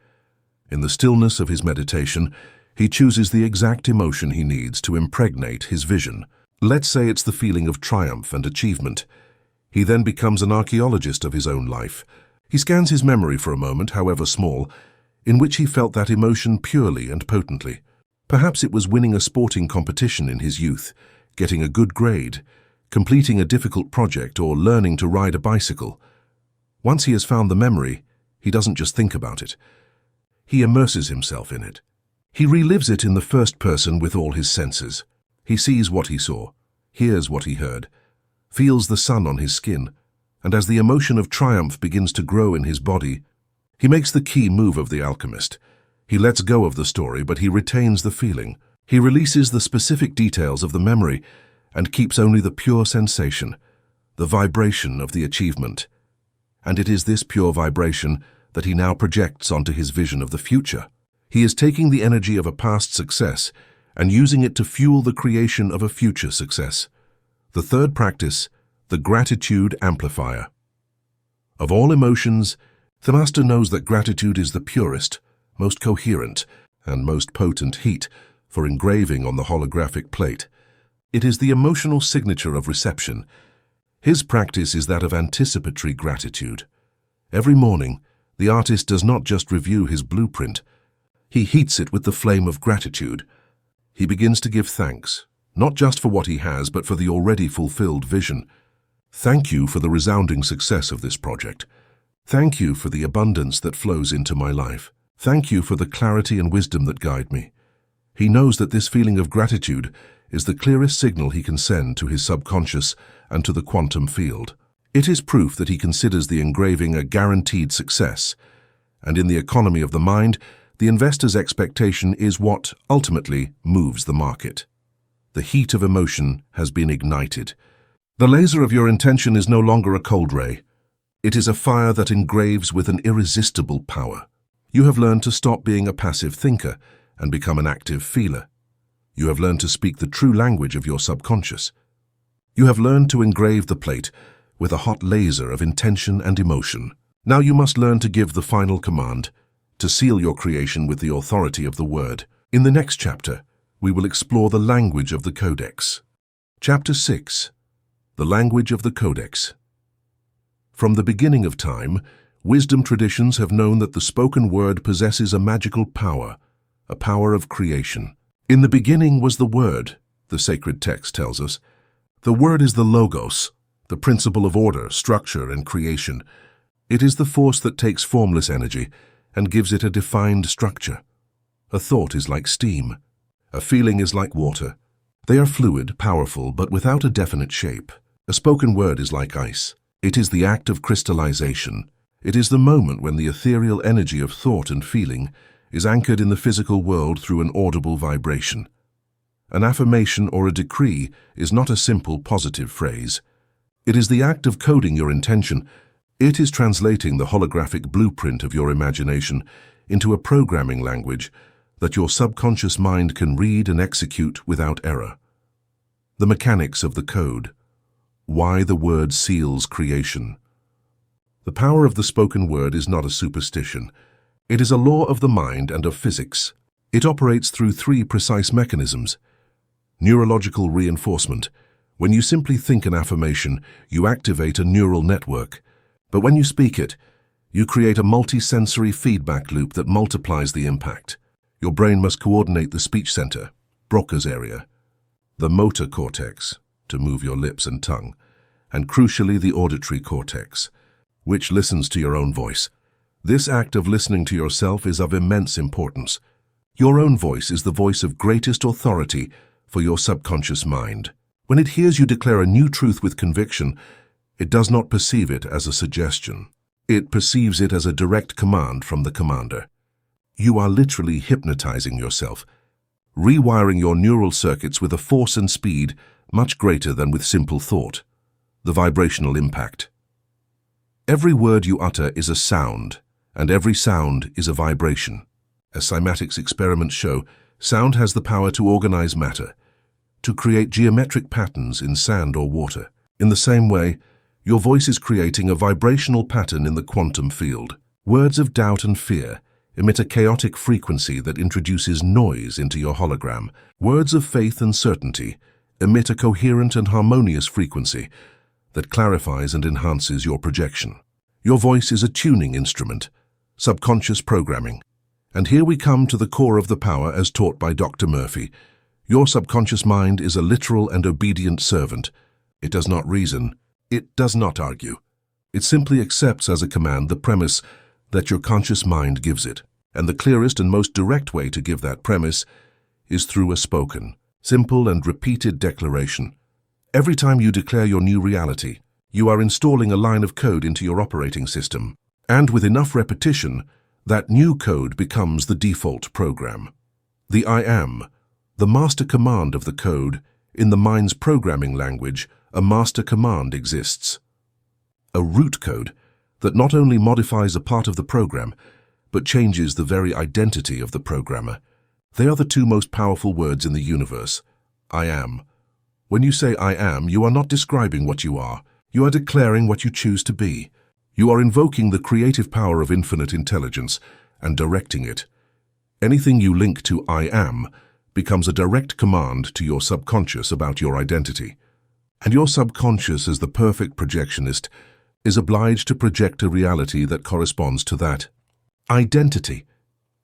In the stillness of his meditation, he chooses the exact emotion he needs to impregnate his vision. Let's say it's the feeling of triumph and achievement. He then becomes an archaeologist of his own life. He scans his memory for a moment, however small, in which he felt that emotion purely and potently. Perhaps it was winning a sporting competition in his youth, getting a good grade, completing a difficult project, or learning to ride a bicycle. Once he has found the memory, he doesn't just think about it. He immerses himself in it. He relives it in the first person with all his senses. He sees what he saw, hears what he heard, feels the sun on his skin, and as the emotion of triumph begins to grow in his body, he makes the key move of the alchemist. He lets go of the story, but he retains the feeling. He releases the specific details of the memory and keeps only the pure sensation, the vibration of the achievement. And it is this pure vibration that he now projects onto his vision of the future. He is taking the energy of a past success and using it to fuel the creation of a future success. The third practice, the gratitude amplifier. Of all emotions, the master knows that gratitude is the purest, most coherent, and most potent heat for engraving on the holographic plate. It is the emotional signature of reception. His practice is that of anticipatory gratitude. Every morning, the artist does not just review his blueprint. He heats it with the flame of gratitude. He begins to give thanks, not just for what he has, but for the already fulfilled vision. Thank you for the resounding success of this project. Thank you for the abundance that flows into my life. Thank you for the clarity and wisdom that guide me. He knows that this feeling of gratitude is the clearest signal he can send to his subconscious and to the quantum field. It is proof that he considers the engraving a guaranteed success, and in the economy of the mind, the investor's expectation is what ultimately moves the market. The heat of emotion has been ignited. The laser of your intention is no longer a cold ray. It is a fire that engraves with an irresistible power. You have learned to stop being a passive thinker and become an active feeler. You have learned to speak the true language of your subconscious. You have learned to engrave the plate with a hot laser of intention and emotion. Now you must learn to give the final command, to seal your creation with the authority of the word. In the next chapter, we will explore the language of the Codex. Chapter 6. The Language of the Codex. From the beginning of time, wisdom traditions have known that the spoken word possesses a magical power, a power of creation. In the beginning was the Word, the sacred text tells us. The Word is the Logos, the principle of order, structure, and creation. It is the force that takes formless energy and gives it a defined structure. A thought is like steam. A feeling is like water. They are fluid, powerful, but without a definite shape. A spoken word is like ice. It is the act of crystallization. It is the moment when the ethereal energy of thought and feeling is anchored in the physical world through an audible vibration. An affirmation or a decree is not a simple positive phrase. It is the act of coding your intention. It is translating the holographic blueprint of your imagination into a programming language that your subconscious mind can read and execute without error. The mechanics of the code. Why the word seals creation. The power of the spoken word is not a superstition. It is a law of the mind and of physics. It operates through 3 precise mechanisms. Neurological reinforcement, When you simply think an affirmation, you activate a neural network. But when you speak it, you create a multi-sensory feedback loop that multiplies the impact. Your brain must coordinate the speech center, Broca's area, the motor cortex, to move your lips and tongue, and crucially the auditory cortex, which listens to your own voice. This act of listening to yourself is of immense importance. Your own voice is the voice of greatest authority for your subconscious mind. When it hears you declare a new truth with conviction, it does not perceive it as a suggestion. It perceives it as a direct command from the commander. You are literally hypnotizing yourself, rewiring your neural circuits with a force and speed much greater than with simple thought. The vibrational impact. Every word you utter is a sound, and every sound is a vibration. As cymatics experiments show, sound has the power to organize matter, to create geometric patterns in sand or water. In the same way, your voice is creating a vibrational pattern in the quantum field. Words of doubt and fear emit a chaotic frequency that introduces noise into your hologram. Words of faith and certainty emit a coherent and harmonious frequency that clarifies and enhances your projection. Your voice is a tuning instrument, subconscious programming. And here we come to the core of the power as taught by Dr. Murphy. Your subconscious mind is a literal and obedient servant. It does not reason. It does not argue. It simply accepts as a command the premise that your conscious mind gives it. And the clearest and most direct way to give that premise is through a spoken, simple and repeated declaration. Every time you declare your new reality, you are installing a line of code into your operating system. And with enough repetition, that new code becomes the default program. The I am, the master command of the code. In the mind's programming language, a master command exists. A root code that not only modifies a part of the program, but changes the very identity of the programmer. They are the two most powerful words in the universe. I am. When you say I am, you are not describing what you are. You are declaring what you choose to be. You are invoking the creative power of infinite intelligence and directing it. Anything you link to I am becomes a direct command to your subconscious about your identity. And your subconscious, as the perfect projectionist, is obliged to project a reality that corresponds to that identity.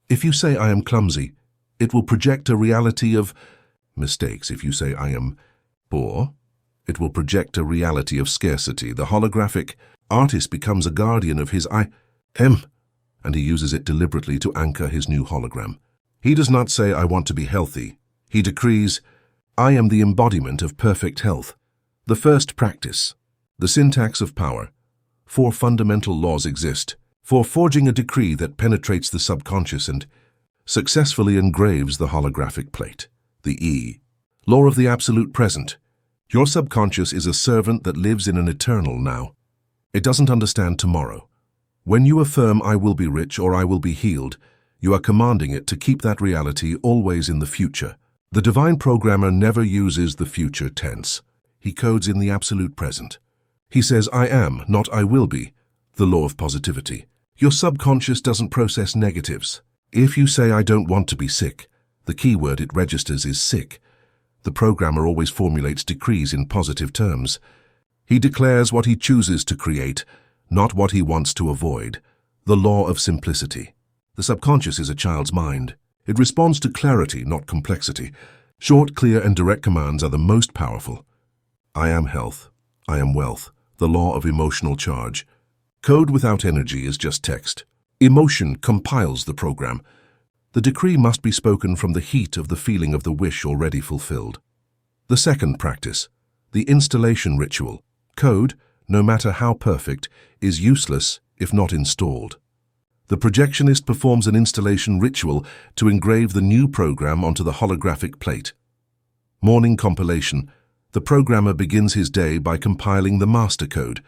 If you say I am clumsy, it will project a reality of mistakes. If you say I am poor, it will project a reality of scarcity. The holographic artist becomes a guardian of his I am, and he uses it deliberately to anchor his new hologram. He does not say, I want to be healthy. He decrees, I am the embodiment of perfect health. The first practice, the syntax of power. 4 fundamental laws exist for forging a decree that penetrates the subconscious and successfully engraves the holographic plate. The E, law of the absolute present. Your subconscious is a servant that lives in an eternal now. It doesn't understand tomorrow. When you affirm I will be rich or I will be healed, you are commanding it to keep that reality always in the future. The divine programmer never uses the future tense. He codes in the absolute present. He says I am, not I will be, the law of positivity. Your subconscious doesn't process negatives. If you say I don't want to be sick, the key word it registers is sick. The programmer always formulates decrees in positive terms. He declares what he chooses to create, not what he wants to avoid. The law of simplicity. The subconscious is a child's mind. It responds to clarity, not complexity. Short, clear, and direct commands are the most powerful. I am health. I am wealth. The law of emotional charge. Code without energy is just text. Emotion compiles the program. The decree must be spoken from the heat of the feeling of the wish already fulfilled. The second practice, the installation ritual. Code, no matter how perfect, is useless if not installed. The projectionist performs an installation ritual to engrave the new program onto the holographic plate. Morning compilation. The programmer begins his day by compiling the master code.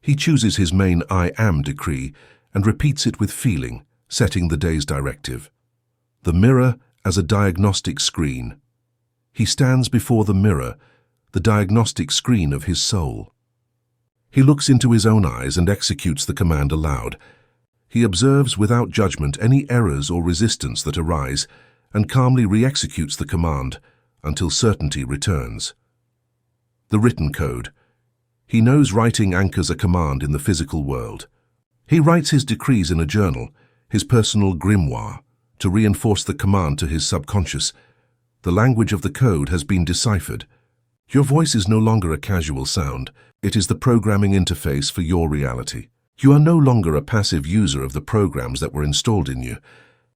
He chooses his main I am decree and repeats it with feeling, setting the day's directive. The mirror as a diagnostic screen. He stands before the mirror, the diagnostic screen of his soul. He looks into his own eyes and executes the command aloud. He observes without judgment any errors or resistance that arise and calmly re-executes the command until certainty returns. The written code. He knows writing anchors a command in the physical world. He writes his decrees in a journal, his personal grimoire, to reinforce the command to his subconscious. The language of the code has been deciphered. Your voice is no longer a casual sound. It is the programming interface for your reality. You are no longer a passive user of the programs that were installed in you.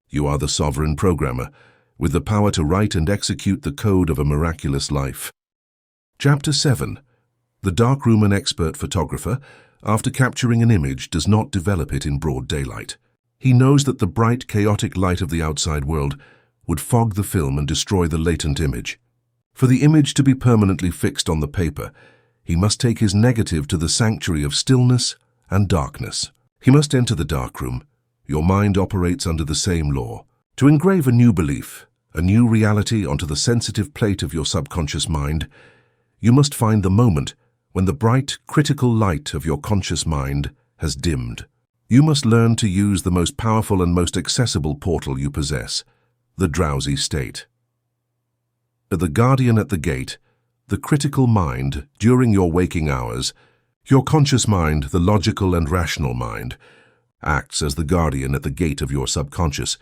You are the sovereign programmer, with the power to write and execute the code of a miraculous life. Chapter 7. The darkroom. An expert photographer, after capturing an image, does not develop it in broad daylight. He knows that the bright, chaotic light of the outside world would fog the film and destroy the latent image. For the image to be permanently fixed on the paper, he must take his negative to the sanctuary of stillness and darkness. He must enter the darkroom. Your mind operates under the same law. To engrave a new belief, a new reality onto the sensitive plate of your subconscious mind, you must find the moment when the bright, critical light of your conscious mind has dimmed. You must learn to use the most powerful and most accessible portal you possess, the drowsy state. The guardian at the gate, the critical mind during your waking hours, your conscious mind, the logical and rational mind, acts as the guardian at the gate of your subconscious.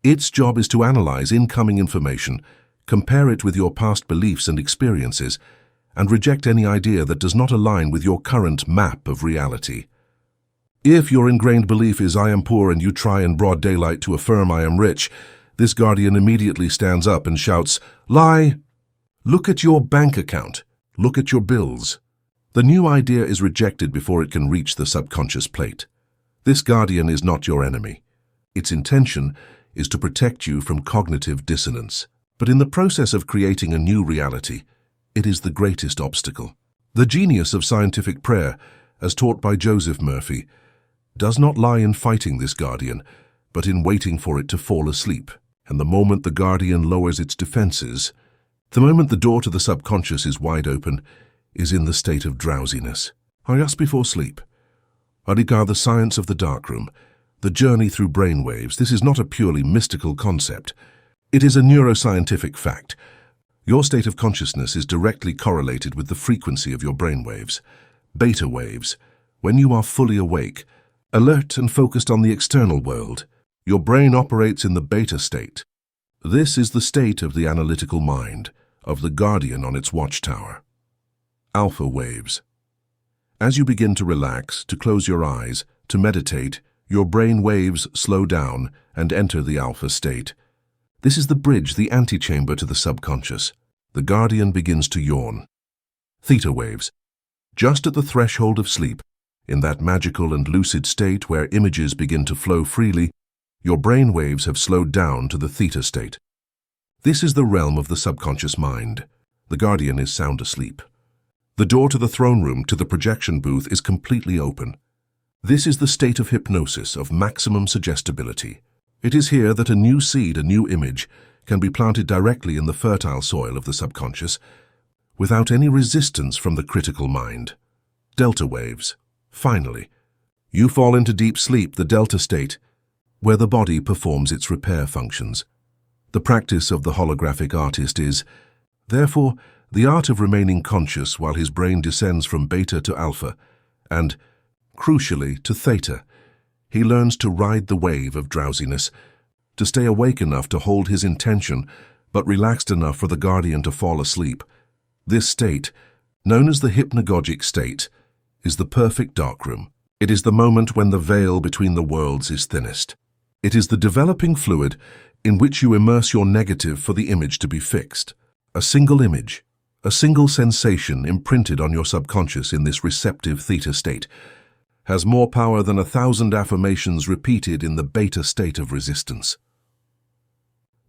Its job is to analyze incoming information, compare it with your past beliefs and experiences, and reject any idea that does not align with your current map of reality. If your ingrained belief is "I am poor," and you try in broad daylight to affirm "I am rich," this guardian immediately stands up and shouts, "Lie! Look at your bank account. Look at your bills." The new idea is rejected before it can reach the subconscious plate. This guardian is not your enemy. Its intention is to protect you from cognitive dissonance. But in the process of creating a new reality, it is the greatest obstacle. The genius of scientific prayer, as taught by Joseph Murphy, does not lie in fighting this guardian, but in waiting for it to fall asleep. And the moment the guardian lowers its defenses, the moment the door to the subconscious is wide open, is in the state of drowsiness, or just before sleep. I regard the science of the darkroom, the journey through brainwaves. This is not a purely mystical concept. It is a neuroscientific fact. Your state of consciousness is directly correlated with the frequency of your brainwaves, beta waves. When you are fully awake, alert and focused on the external world, your brain operates in the beta state. This is the state of the analytical mind, of the guardian on its watchtower. Alpha waves. As you begin to relax, to close your eyes, to meditate, your brain waves slow down and enter the alpha state. This is the bridge, the antechamber to the subconscious. The guardian begins to yawn. Theta waves. Just at the threshold of sleep, in that magical and lucid state where images begin to flow freely, your brain waves have slowed down to the theta state. This is the realm of the subconscious mind. The guardian is sound asleep. The door to the throne room, to the projection booth, is completely open. This is the state of hypnosis, of maximum suggestibility. It is here that a new seed, a new image, can be planted directly in the fertile soil of the subconscious, without any resistance from the critical mind. Delta waves. Finally, you fall into deep sleep, the delta state, where the body performs its repair functions. The practice of the holographic artist is, therefore, the art of remaining conscious while his brain descends from beta to alpha, and, crucially, to theta. He learns to ride the wave of drowsiness, to stay awake enough to hold his intention, but relaxed enough for the guardian to fall asleep. This state, known as the hypnagogic state, is the perfect darkroom. It is the moment when the veil between the worlds is thinnest. It is the developing fluid in which you immerse your negative for the image to be fixed. A single image, a single sensation imprinted on your subconscious in this receptive theta state, has more power than 1,000 affirmations repeated in the beta state of resistance.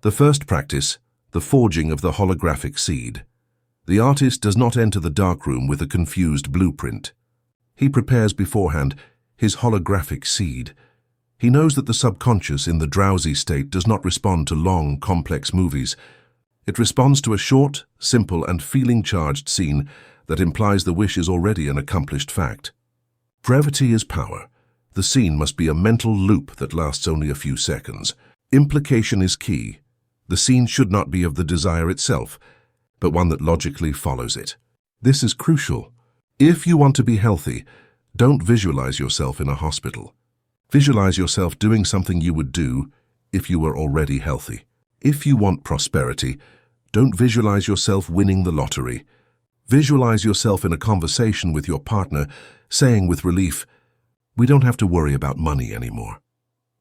The first practice, the forging of the holographic seed. The artist does not enter the darkroom with a confused blueprint. He prepares beforehand his holographic seed. He knows that the subconscious in the drowsy state does not respond to long, complex movies. It responds to a short, simple, and feeling-charged scene that implies the wish is already an accomplished fact. Brevity is power. The scene must be a mental loop that lasts only a few seconds. Implication is key. The scene should not be of the desire itself, but one that logically follows it. This is crucial. If you want to be healthy, don't visualize yourself in a hospital. Visualize yourself doing something you would do if you were already healthy. If you want prosperity, don't visualize yourself winning the lottery. Visualize yourself in a conversation with your partner, saying with relief, "We don't have to worry about money anymore."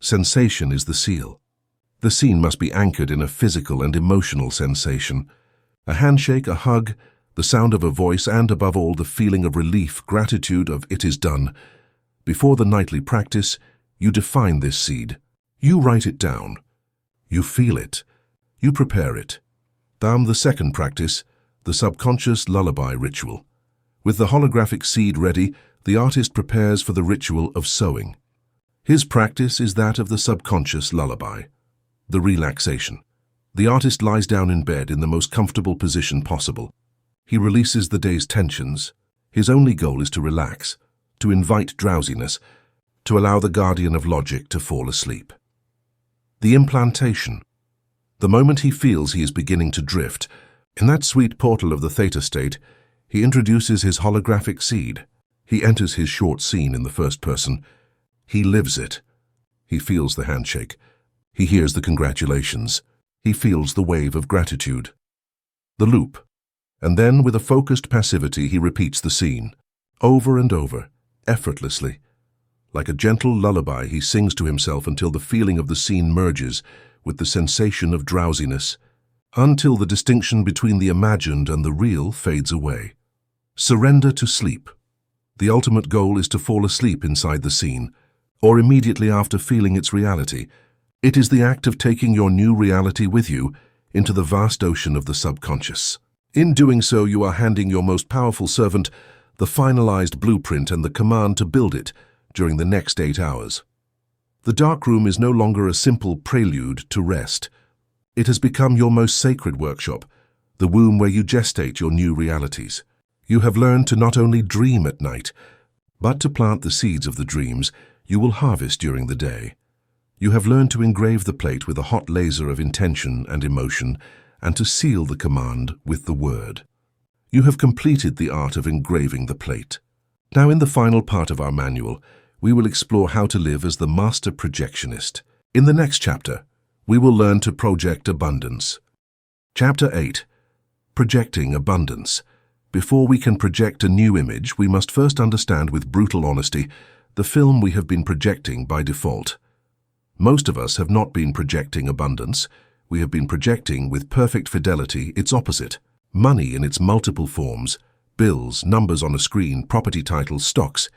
Sensation is the seal. The scene must be anchored in a physical and emotional sensation. A handshake, a hug, the sound of a voice, and above all, the feeling of relief, gratitude of "it is done." Before the nightly practice, you define this seed. You write it down. You feel it. You prepare it. The second practice, the subconscious lullaby ritual. With the holographic seed ready, the artist prepares for the ritual of sowing. His practice is that of the subconscious lullaby. The relaxation. The artist lies down in bed in the most comfortable position possible. He releases the day's tensions. His only goal is to relax, to invite drowsiness, to allow the guardian of logic to fall asleep. The implantation. The moment he feels he is beginning to drift, in that sweet portal of the theta state, he introduces his holographic seed. He enters his short scene in the first person. He lives it. He feels the handshake. He hears the congratulations. He feels the wave of gratitude. The loop. And then, with a focused passivity, he repeats the scene, over and over, effortlessly. Like a gentle lullaby, he sings to himself until the feeling of the scene merges with the sensation of drowsiness, until the distinction between the imagined and the real fades away. Surrender to sleep. The ultimate goal is to fall asleep inside the scene, or immediately after feeling its reality. It is the act of taking your new reality with you into the vast ocean of the subconscious. In doing so, you are handing your most powerful servant the finalized blueprint and the command to build it during the next 8 hours. The Darkroom is no longer a simple prelude to rest. It has become your most sacred workshop, the womb where you gestate your new realities. You have learned to not only dream at night, but to plant the seeds of the dreams you will harvest during the day. You have learned to engrave the plate with a hot laser of intention and emotion, and to seal the command with the word. You have completed the art of engraving the plate. Now, in the final part of our manual, we will explore how to live as the master projectionist. In the next chapter, we will learn to project abundance. Chapter 8. Projecting abundance. Before we can project a new image, we must first understand with brutal honesty the film we have been projecting by default. Most of us have not been projecting abundance. We have been projecting with perfect fidelity its opposite. Money in its multiple forms, bills, numbers on a screen, property titles, stocks,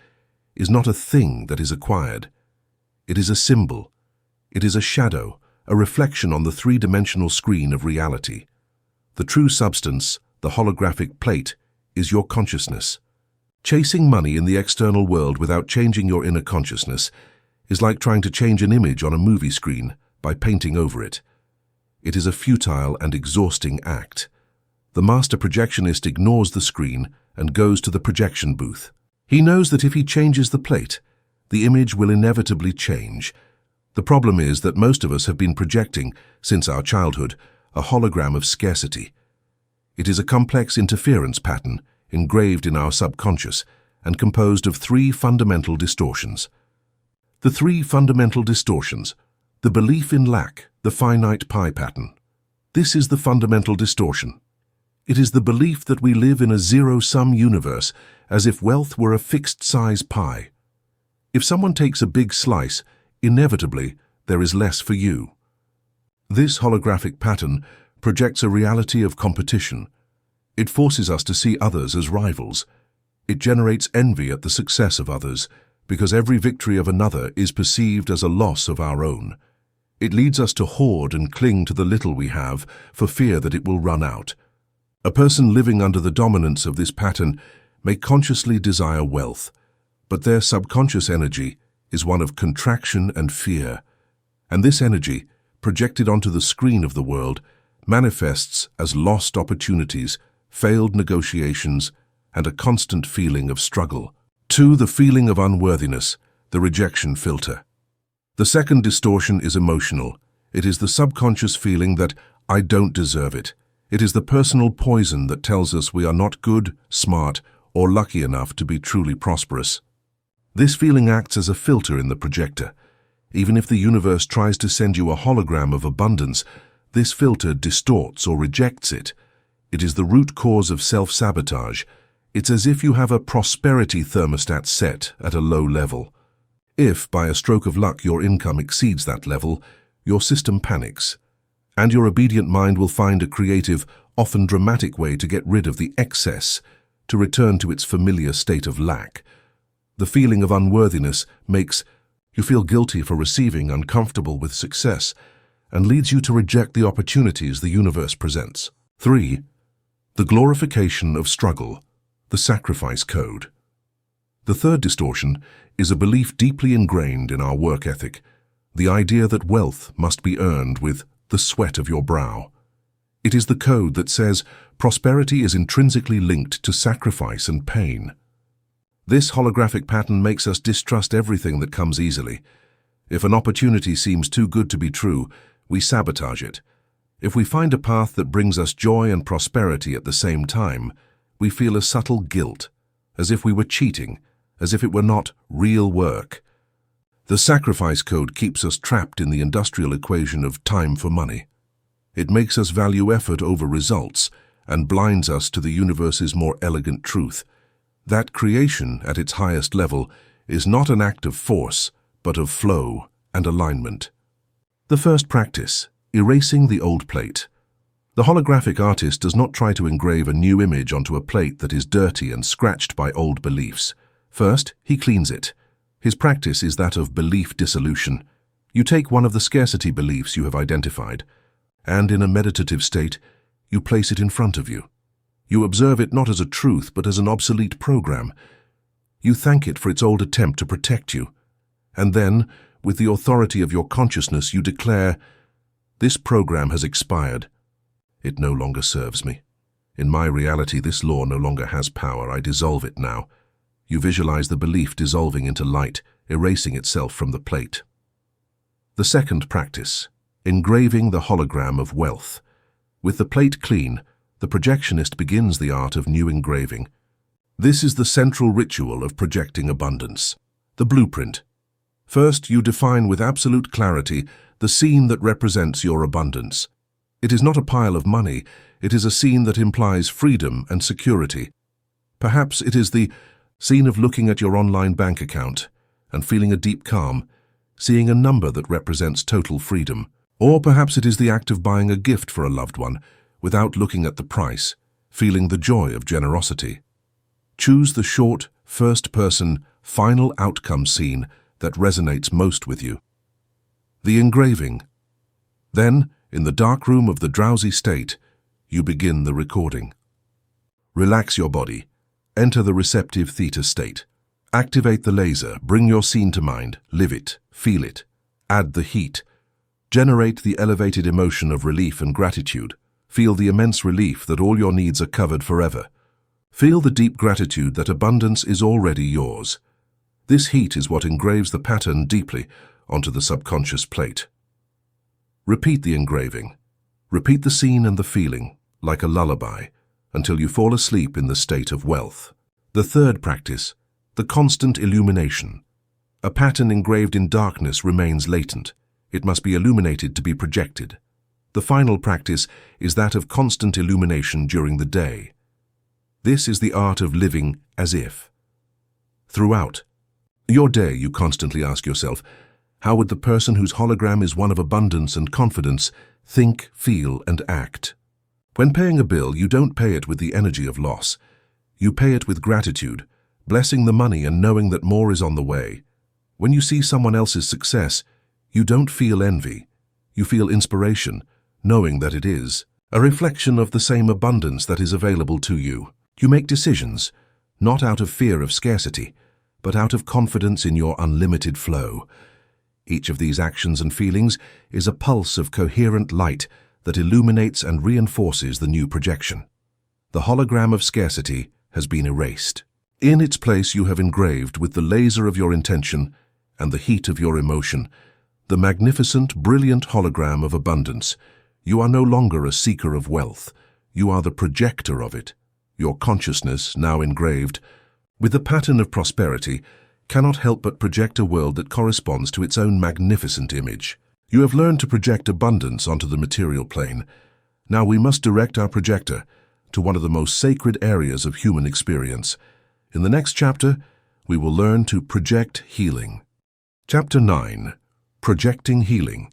is not a thing that is acquired. It is a symbol. It is a shadow, a reflection on the three-dimensional screen of reality. The true substance, the holographic plate, is your consciousness. Chasing money in the external world without changing your inner consciousness is like trying to change an image on a movie screen by painting over it. It is a futile and exhausting act. The master projectionist ignores the screen and goes to the projection booth. He knows that if he changes the plate, the image will inevitably change. The problem is that most of us have been projecting, since our childhood, a hologram of scarcity. It is a complex interference pattern engraved in our subconscious and composed of 3 fundamental distortions. The 3 fundamental distortions: the belief in lack, the finite pie pattern. This is the fundamental distortion. It is the belief that we live in a zero-sum universe, as if wealth were a fixed-size pie. If someone takes a big slice, inevitably there is less for you. This holographic pattern projects a reality of competition. It forces us to see others as rivals. It generates envy at the success of others, because every victory of another is perceived as a loss of our own. It leads us to hoard and cling to the little we have for fear that it will run out. A person living under the dominance of this pattern may consciously desire wealth, but their subconscious energy is one of contraction and fear, and this energy, projected onto the screen of the world, manifests as lost opportunities, failed negotiations, and a constant feeling of struggle. 2. The feeling of unworthiness, the rejection filter. The second distortion is emotional. It is the subconscious feeling that I don't deserve it. It is the personal poison that tells us we are not good, smart, or lucky enough to be truly prosperous. This feeling acts as a filter in the projector. Even if the universe tries to send you a hologram of abundance, this filter distorts or rejects it. It is the root cause of self-sabotage. It's as if you have a prosperity thermostat set at a low level. If, by a stroke of luck, your income exceeds that level, your system panics, and your obedient mind will find a creative, often dramatic way to get rid of the excess, to return to its familiar state of lack. The feeling of unworthiness makes you feel guilty for receiving, uncomfortable with success, and leads you to reject the opportunities the universe presents. 3. The glorification of struggle, the sacrifice code. The third distortion is a belief deeply ingrained in our work ethic, the idea that wealth must be earned with the sweat of your brow. It is the code that says prosperity is intrinsically linked to sacrifice and pain. This holographic pattern makes us distrust everything that comes easily. If an opportunity seems too good to be true, we sabotage it. If we find a path that brings us joy and prosperity at the same time, we feel a subtle guilt, as if we were cheating, as if it were not real work. The sacrifice code keeps us trapped in the industrial equation of time for money. It makes us value effort over results and blinds us to the universe's more elegant truth. That creation, at its highest level, is not an act of force, but of flow and alignment. The first practice, erasing the old plate. The holographic artist does not try to engrave a new image onto a plate that is dirty and scratched by old beliefs. First, he cleans it. His practice is that of belief dissolution. You take one of the scarcity beliefs you have identified, and in a meditative state, you place it in front of you. You observe it not as a truth, but as an obsolete program. You thank it for its old attempt to protect you. And then, with the authority of your consciousness, you declare, "This program has expired. It no longer serves me. In my reality, this law no longer has power. I dissolve it now." You visualize the belief dissolving into light, erasing itself from the plate. The second practice, engraving the hologram of wealth. With the plate clean, the projectionist begins the art of new engraving. This is the central ritual of projecting abundance. The blueprint. First, you define with absolute clarity the scene that represents your abundance. It is not a pile of money, it is a scene that implies freedom and security. Perhaps it is the scene of looking at your online bank account and feeling a deep calm, seeing a number that represents total freedom. Or perhaps it is the act of buying a gift for a loved one, without looking at the price, feeling the joy of generosity. Choose the short, first-person, final outcome scene that resonates most with you. The engraving. Then, in the darkroom of the drowsy state, you begin the recording. Relax your body. Enter the receptive theta state. Activate the laser, bring your scene to mind, live it, feel it. Add the heat. Generate the elevated emotion of relief and gratitude. Feel the immense relief that all your needs are covered forever. Feel the deep gratitude that abundance is already yours. This heat is what engraves the pattern deeply onto the subconscious plate. Repeat the engraving. Repeat the scene and the feeling, like a lullaby, until you fall asleep in the state of wealth. The third practice, the constant illumination. A pattern engraved in darkness remains latent. It must be illuminated to be projected. The final practice is that of constant illumination during the day. This is the art of living as if. Throughout your day, you constantly ask yourself, how would the person whose hologram is one of abundance and confidence think, feel, and act? When paying a bill, you don't pay it with the energy of loss. You pay it with gratitude, blessing the money and knowing that more is on the way. When you see someone else's success, you don't feel envy. You feel inspiration, knowing that it is a reflection of the same abundance that is available to you. You make decisions, not out of fear of scarcity, but out of confidence in your unlimited flow. Each of these actions and feelings is a pulse of coherent light that illuminates and reinforces the new projection. The hologram of scarcity has been erased. In its place, you have engraved with the laser of your intention and the heat of your emotion the magnificent, brilliant hologram of abundance. You are no longer a seeker of wealth. You are the projector of it. Your consciousness, now engraved, with the pattern of prosperity, cannot help but project a world that corresponds to its own magnificent image. You have learned to project abundance onto the material plane. Now we must direct our projector to one of the most sacred areas of human experience. In the next chapter, we will learn to project healing. Chapter 9. Projecting Healing.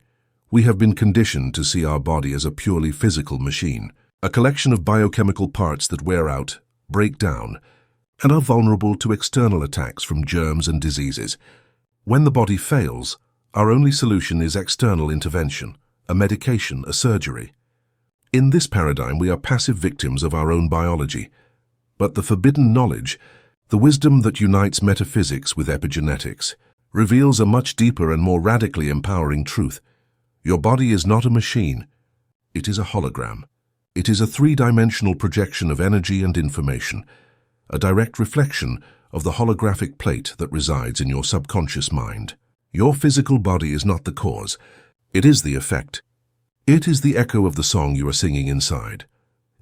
We have been conditioned to see our body as a purely physical machine, a collection of biochemical parts that wear out, break down, and are vulnerable to external attacks from germs and diseases. When the body fails, our only solution is external intervention, a medication, a surgery. In this paradigm, we are passive victims of our own biology. But the forbidden knowledge, the wisdom that unites metaphysics with epigenetics, reveals a much deeper and more radically empowering truth. Your body is not a machine. It is a hologram. It is a three-dimensional projection of energy and information, a direct reflection of the holographic plate that resides in your subconscious mind. Your physical body is not the cause. It is the effect. It is the echo of the song you are singing inside.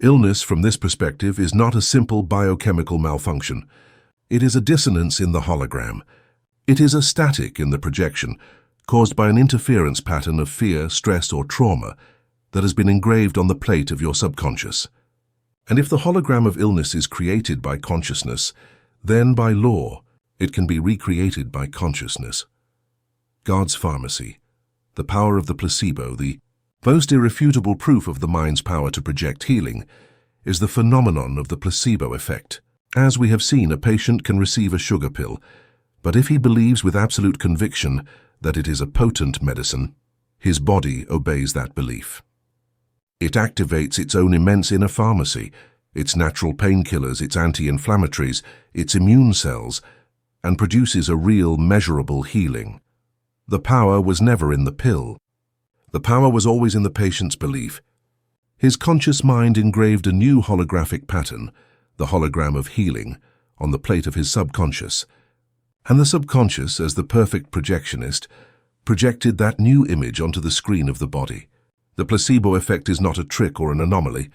Illness, from this perspective, is not a simple biochemical malfunction. It is a dissonance in the hologram. It is a static in the projection, caused by an interference pattern of fear, stress, or trauma that has been engraved on the plate of your subconscious. And if the hologram of illness is created by consciousness, then by law, it can be recreated by consciousness. God's pharmacy, the power of the placebo, the most irrefutable proof of the mind's power to project healing, is the phenomenon of the placebo effect. As we have seen, a patient can receive a sugar pill, but if he believes with absolute conviction that it is a potent medicine, his body obeys that belief. It activates its own immense inner pharmacy, its natural painkillers, its anti-inflammatories, its immune cells, and produces a real, measurable healing. The power was never in the pill. The power was always in the patient's belief. His conscious mind engraved a new holographic pattern, the hologram of healing, on the plate of his subconscious. And the subconscious, as the perfect projectionist, projected that new image onto the screen of the body. The placebo effect is not a trick or an anomaly.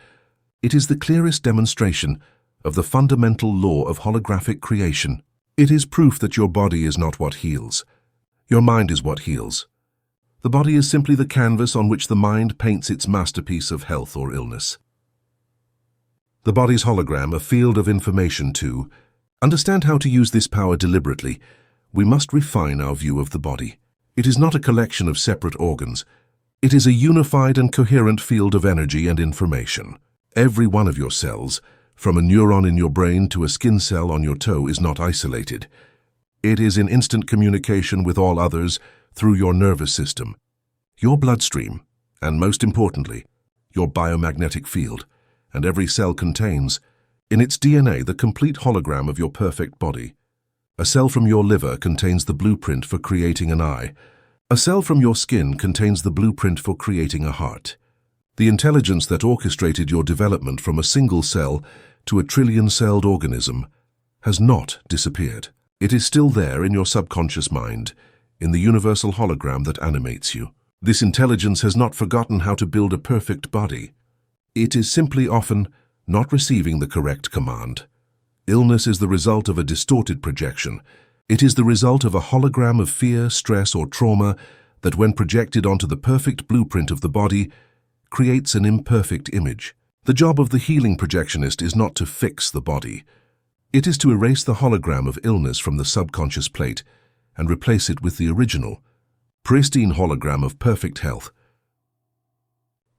It is the clearest demonstration of the fundamental law of holographic creation. It is proof that your body is not what heals. Your mind is what heals. The body is simply the canvas on which the mind paints its masterpiece of health or illness. The body's hologram, a field of information to understand how to use this power deliberately, we must refine our view of the body. It is not a collection of separate organs. It is a unified and coherent field of energy and information. Every one of your cells, from a neuron in your brain to a skin cell on your toe, is not isolated. It is in instant communication with all others through your nervous system, your bloodstream, and most importantly, your biomagnetic field, and every cell contains, in its DNA, the complete hologram of your perfect body. A cell from your liver contains the blueprint for creating an eye. A cell from your skin contains the blueprint for creating a heart. The intelligence that orchestrated your development from a single cell to a trillion-celled organism has not disappeared. It is still there in your subconscious mind, in the universal hologram that animates you. This intelligence has not forgotten how to build a perfect body. It is simply often not receiving the correct command. Illness is the result of a distorted projection. It is the result of a hologram of fear, stress, or trauma that, when projected onto the perfect blueprint of the body, creates an imperfect image. The job of the healing projectionist is not to fix the body. It is to erase the hologram of illness from the subconscious plate and replace it with the original, pristine hologram of perfect health.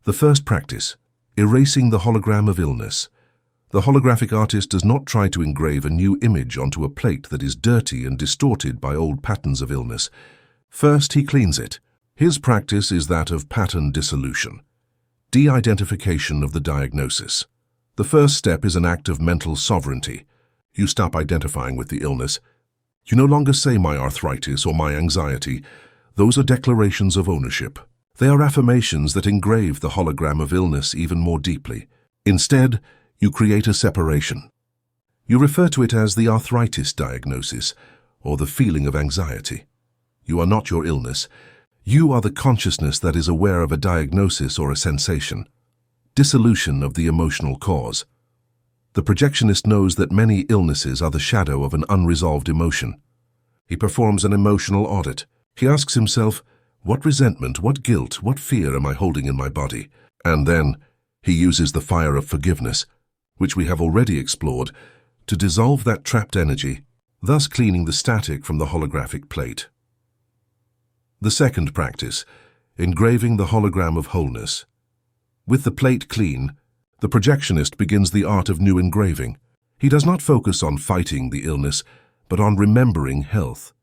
The first practice: erasing the hologram of illness. The holographic artist does not try to engrave a new image onto a plate that is dirty and distorted by old patterns of illness. First, he cleans it. His practice is that of pattern dissolution, de-identification of the diagnosis. The first step is an act of mental sovereignty. You stop identifying with the illness. You no longer say my arthritis or my anxiety. Those are declarations of ownership. They are affirmations that engrave the hologram of illness even more deeply. Instead, you create a separation. You refer to it as the arthritis diagnosis or the feeling of anxiety. You are not your illness. You are the consciousness that is aware of a diagnosis or a sensation. Dissolution of the emotional cause. The projectionist knows that many illnesses are the shadow of an unresolved emotion. He performs an emotional audit. He asks himself, what resentment, what guilt, what fear am I holding in my body? And then he uses the fire of forgiveness, which we have already explored, to dissolve that trapped energy, thus cleaning the static from the holographic plate. The second practice, engraving the hologram of wholeness. With the plate clean, the projectionist begins the art of new engraving. He does not focus on fighting the illness, but on remembering health.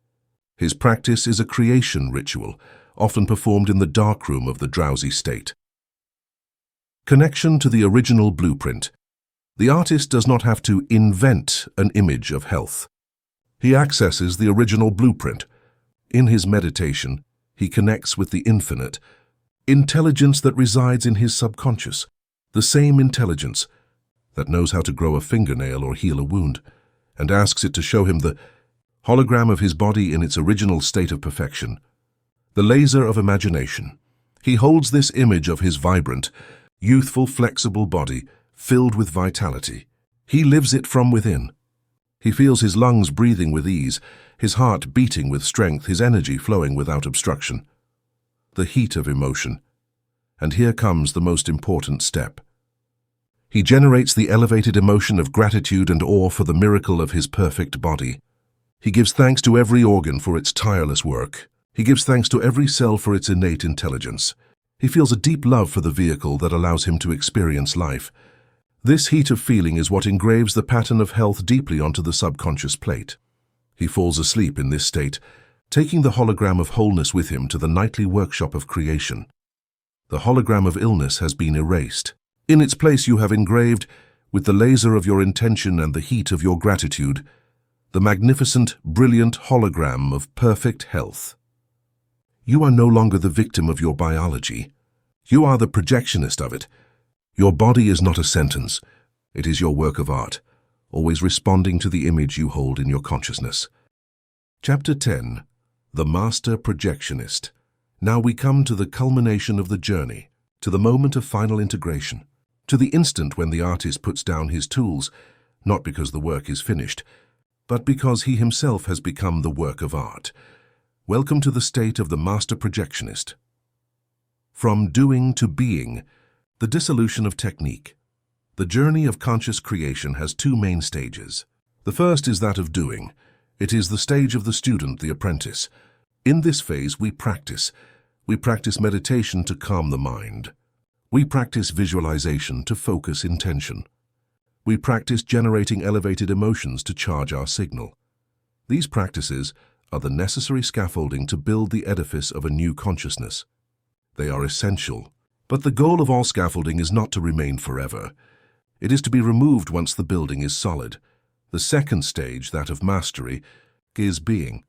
His practice is a creation ritual, often performed in the darkroom of the drowsy state. Connection to the original blueprint. The artist does not have to invent an image of health. He accesses the original blueprint. In his meditation, he connects with the infinite, intelligence that resides in his subconscious, the same intelligence that knows how to grow a fingernail or heal a wound, and asks it to show him the hologram of his body in its original state of perfection. The laser of imagination. He holds this image of his vibrant, youthful, flexible body filled with vitality. He lives it from within. He feels his lungs breathing with ease, his heart beating with strength, his energy flowing without obstruction. The heat of emotion. And here comes the most important step. He generates the elevated emotion of gratitude and awe for the miracle of his perfect body. He gives thanks to every organ for its tireless work. He gives thanks to every cell for its innate intelligence. He feels a deep love for the vehicle that allows him to experience life. This heat of feeling is what engraves the pattern of health deeply onto the subconscious plate. He falls asleep in this state, taking the hologram of wholeness with him to the nightly workshop of creation. The hologram of illness has been erased. In its place you have engraved, with the laser of your intention and the heat of your gratitude, the magnificent, brilliant hologram of perfect health. You are no longer the victim of your biology. You are the projectionist of it. Your body is not a sentence. It is your work of art, always responding to the image you hold in your consciousness. Chapter 10. The Master Projectionist. Now we come to the culmination of the journey, to the moment of final integration, to the instant when the artist puts down his tools, not because the work is finished, but because he himself has become the work of art. Welcome to the state of the Master Projectionist. From doing to being, the dissolution of technique. The journey of conscious creation has two main stages. The first is that of doing. It is the stage of the student, the apprentice. In this phase, we practice. We practice meditation to calm the mind. We practice visualization to focus intention. We practice generating elevated emotions to charge our signal. These practices are the necessary scaffolding to build the edifice of a new consciousness. They are essential, but the goal of all scaffolding is not to remain forever. It is to be removed once the building is solid. The second stage, that of mastery, is being.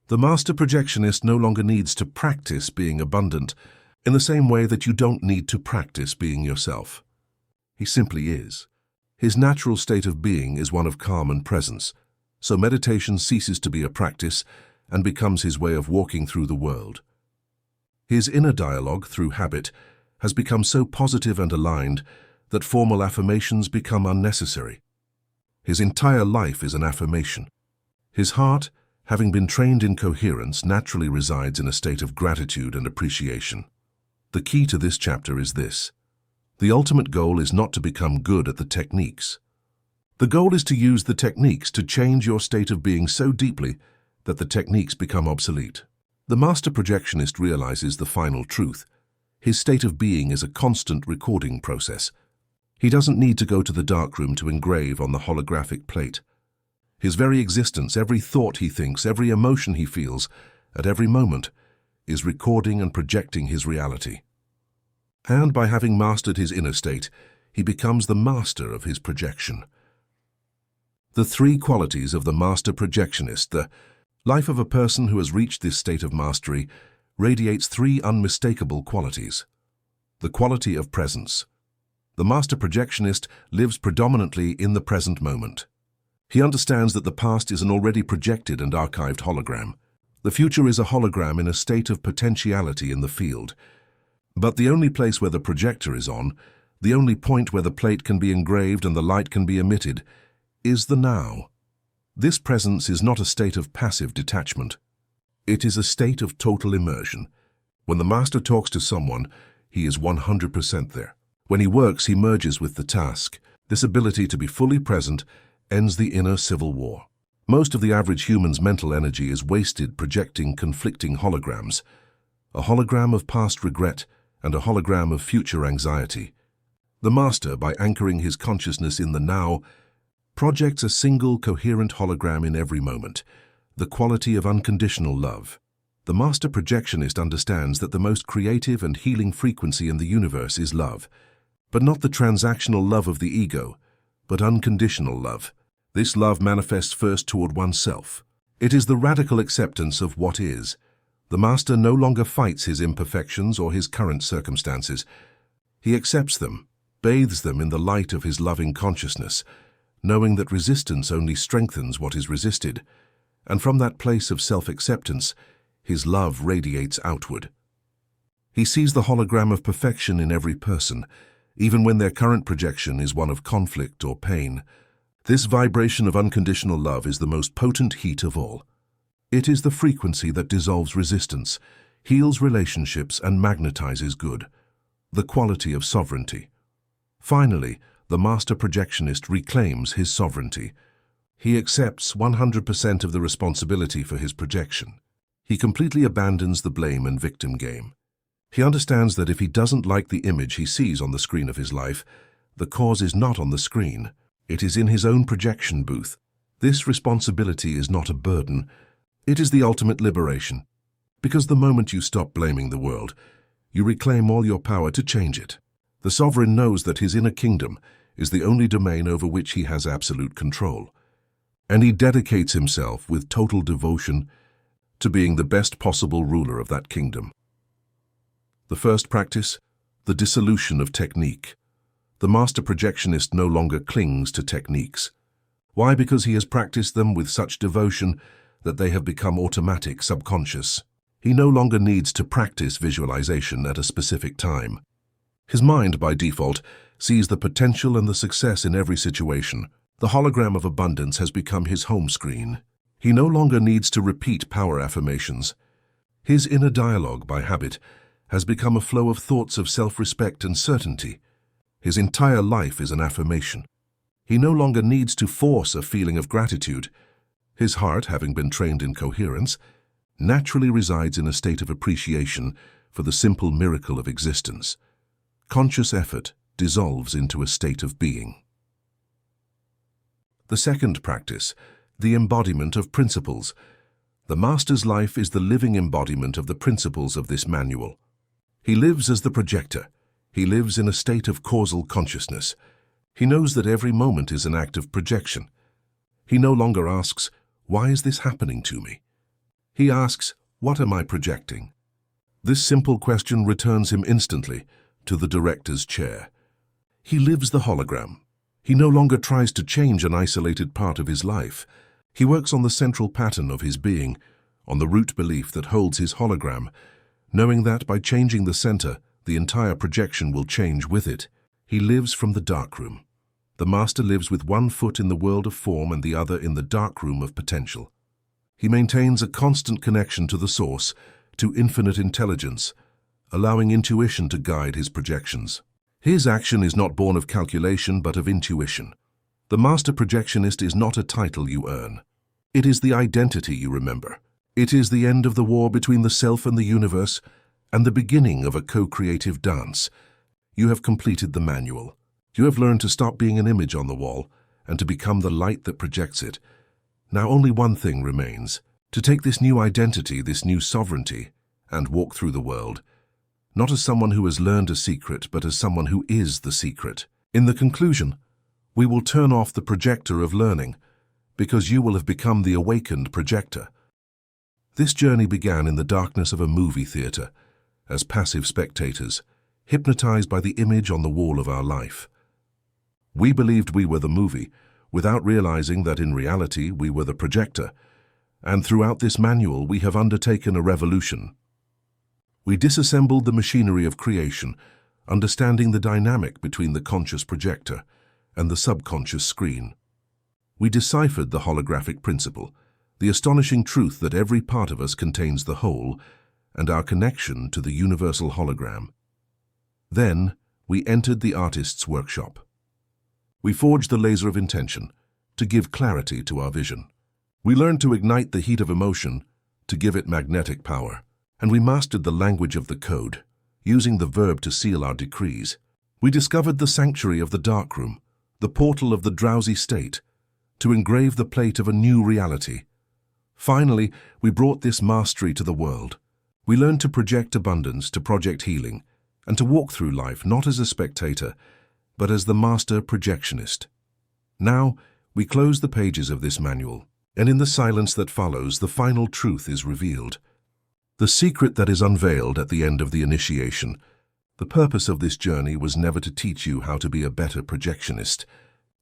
The Master Projectionist no longer needs to practice being abundant in the same way that you don't need to practice being yourself. He simply is. His natural state of being is one of calm and presence, so meditation ceases to be a practice and becomes his way of walking through the world. His inner dialogue, through habit, has become so positive and aligned that formal affirmations become unnecessary. His entire life is an affirmation. His heart, having been trained in coherence, naturally resides in a state of gratitude and appreciation. The key to this chapter is this. The ultimate goal is not to become good at the techniques. The goal is to use the techniques to change your state of being so deeply that the techniques become obsolete. The Master Projectionist realizes the final truth. His state of being is a constant recording process. He doesn't need to go to the darkroom to engrave on the holographic plate. His very existence, every thought he thinks, every emotion he feels, at every moment, is recording and projecting his reality. And by having mastered his inner state, he becomes the master of his projection. The three qualities of the Master Projectionist. The life of a person who has reached this state of mastery radiates three unmistakable qualities. The quality of presence. The Master Projectionist lives predominantly in the present moment. He understands that the past is an already projected and archived hologram. The future is a hologram in a state of potentiality in the field. But the only place where the projector is on, The only point where the plate can be engraved and the light can be emitted is the now. This presence is not a state of passive detachment. It is a state of total immersion. When the master talks to someone, he is 100% there. When he works, he merges with the task. This ability to be fully present ends the inner civil war. Most of the average human's mental energy is wasted projecting conflicting holograms. A hologram of past regret and a hologram of future anxiety. The master, by anchoring his consciousness in the now, projects a single coherent hologram in every moment, the quality of unconditional love. The master projectionist understands that the most creative and healing frequency in the universe is love, but not the transactional love of the ego, but unconditional love. This love manifests first toward oneself. It is the radical acceptance of what is. The master no longer fights his imperfections or his current circumstances. He accepts them, bathes them in the light of his loving consciousness, knowing that resistance only strengthens what is resisted, and from that place of self-acceptance, his love radiates outward. He sees the hologram of perfection in every person, even when their current projection is one of conflict or pain. This vibration of unconditional love is the most potent heat of all. It is the frequency that dissolves resistance, heals relationships, and magnetizes good, the quality of sovereignty. Finally, the master projectionist reclaims his sovereignty. He accepts 100% of the responsibility for his projection. He completely abandons the blame and victim game. He understands that if he doesn't like the image he sees on the screen of his life, the cause is not on the screen. It is in his own projection booth. This responsibility is not a burden. It is the ultimate liberation. Because the moment you stop blaming the world, you reclaim all your power to change it. The sovereign knows that his inner kingdom is the only domain over which he has absolute control, and he dedicates himself with total devotion to being the best possible ruler of that kingdom. The first practice, the dissolution of technique. The master projectionist no longer clings to techniques. Why? Because he has practiced them with such devotion that they have become automatic, subconscious. He no longer needs to practice visualization at a specific time. His mind, by default, sees the potential and the success in every situation. The hologram of abundance has become his home screen. He no longer needs to repeat power affirmations. His inner dialogue, by habit, has become a flow of thoughts of self-respect and certainty. His entire life is an affirmation. He no longer needs to force a feeling of gratitude. His heart, having been trained in coherence, naturally resides in a state of appreciation for the simple miracle of existence. Conscious effort dissolves into a state of being. The second practice, the embodiment of principles. The master's life is the living embodiment of the principles of this manual. He lives as the projector. He lives in a state of causal consciousness. He knows that every moment is an act of projection. He no longer asks, "Why is this happening to me?" He asks, "What am I projecting?" This simple question returns him instantly to the director's chair. He lives the hologram. He no longer tries to change an isolated part of his life. He works on the central pattern of his being, on the root belief that holds his hologram, knowing that by changing the center, the entire projection will change with it. He lives from the darkroom. The master lives with one foot in the world of form and the other in the darkroom of potential. He maintains a constant connection to the source, to infinite intelligence, allowing intuition to guide his projections. His action is not born of calculation but of intuition. The master projectionist is not a title you earn. It is the identity you remember. It is the end of the war between the self and the universe, and the beginning of a co-creative dance. You have completed the manual. You have learned to stop being an image on the wall and to become the light that projects it. Now only one thing remains: to take this new identity, this new sovereignty, and walk through the world, not as someone who has learned a secret, but as someone who is the secret. In the conclusion, we will turn off the projector of learning, because you will have become the awakened projector. This journey began in the darkness of a movie theater, as passive spectators, hypnotized by the image on the wall of our life. We believed we were the movie, without realizing that in reality we were the projector, and throughout this manual we have undertaken a revolution. We disassembled the machinery of creation, understanding the dynamic between the conscious projector and the subconscious screen. We deciphered the holographic principle, the astonishing truth that every part of us contains the whole, and our connection to the universal hologram. Then, we entered the artist's workshop. We forged the laser of intention to give clarity to our vision. We learned to ignite the heat of emotion to give it magnetic power, and we mastered the language of the code, using the verb to seal our decrees. We discovered the sanctuary of the Darkroom, the portal of the drowsy state, to engrave the plate of a new reality. Finally, we brought this mastery to the world. We learned to project abundance, to project healing, and to walk through life not as a spectator, but as the master projectionist. Now, we close the pages of this manual, and in the silence that follows, the final truth is revealed. The secret that is unveiled at the end of the initiation. The purpose of this journey was never to teach you how to be a better projectionist.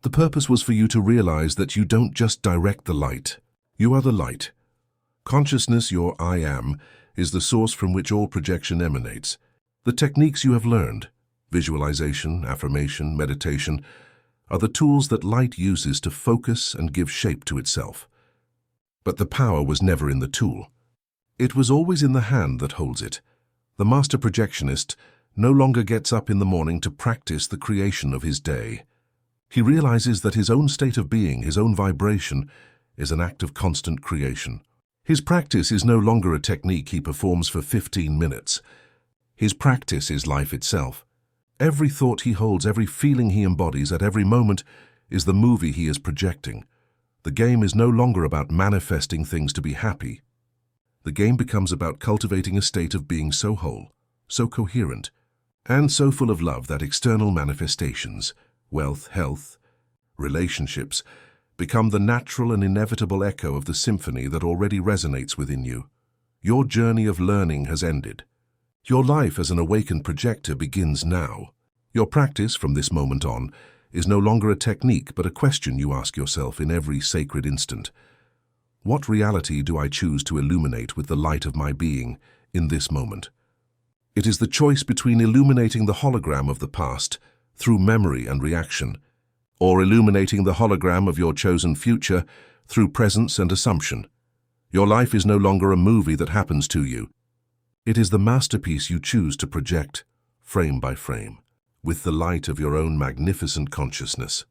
The purpose was for you to realize that you don't just direct the light. You are the light. Consciousness, your I am, is the source from which all projection emanates. The techniques you have learned, visualization, affirmation, meditation, are the tools that light uses to focus and give shape to itself. But the power was never in the tool. It was always in the hand that holds it. The master projectionist no longer gets up in the morning to practice the creation of his day. He realizes that his own state of being, his own vibration, is an act of constant creation. His practice is no longer a technique he performs for 15 minutes. His practice is life itself. Every thought he holds, every feeling he embodies at every moment is the movie he is projecting. The game is no longer about manifesting things to be happy. The game becomes about cultivating a state of being so whole, so coherent, and so full of love that external manifestations, wealth, health, relationships, become the natural and inevitable echo of the symphony that already resonates within you. Your journey of learning has ended. Your life as an awakened projector begins now. Your practice from this moment on is no longer a technique but a question you ask yourself in every sacred instant. What reality do I choose to illuminate with the light of my being in this moment? It is the choice between illuminating the hologram of the past through memory and reaction, or illuminating the hologram of your chosen future through presence and assumption. Your life is no longer a movie that happens to you. It is the masterpiece you choose to project, frame by frame, with the light of your own magnificent consciousness.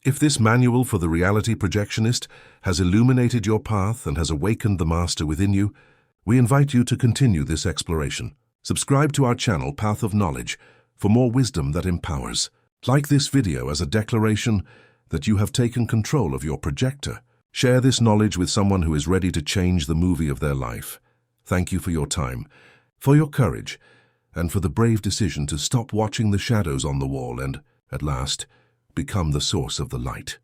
If this manual for the reality projectionist has illuminated your path and has awakened the master within you, we invite you to continue this exploration. Subscribe to our channel, Path of Knowledge, for more wisdom that empowers. Like this video as a declaration that you have taken control of your projector. Share this knowledge with someone who is ready to change the movie of their life. Thank you for your time, for your courage, and for the brave decision to stop watching the shadows on the wall and, at last, become the source of the light.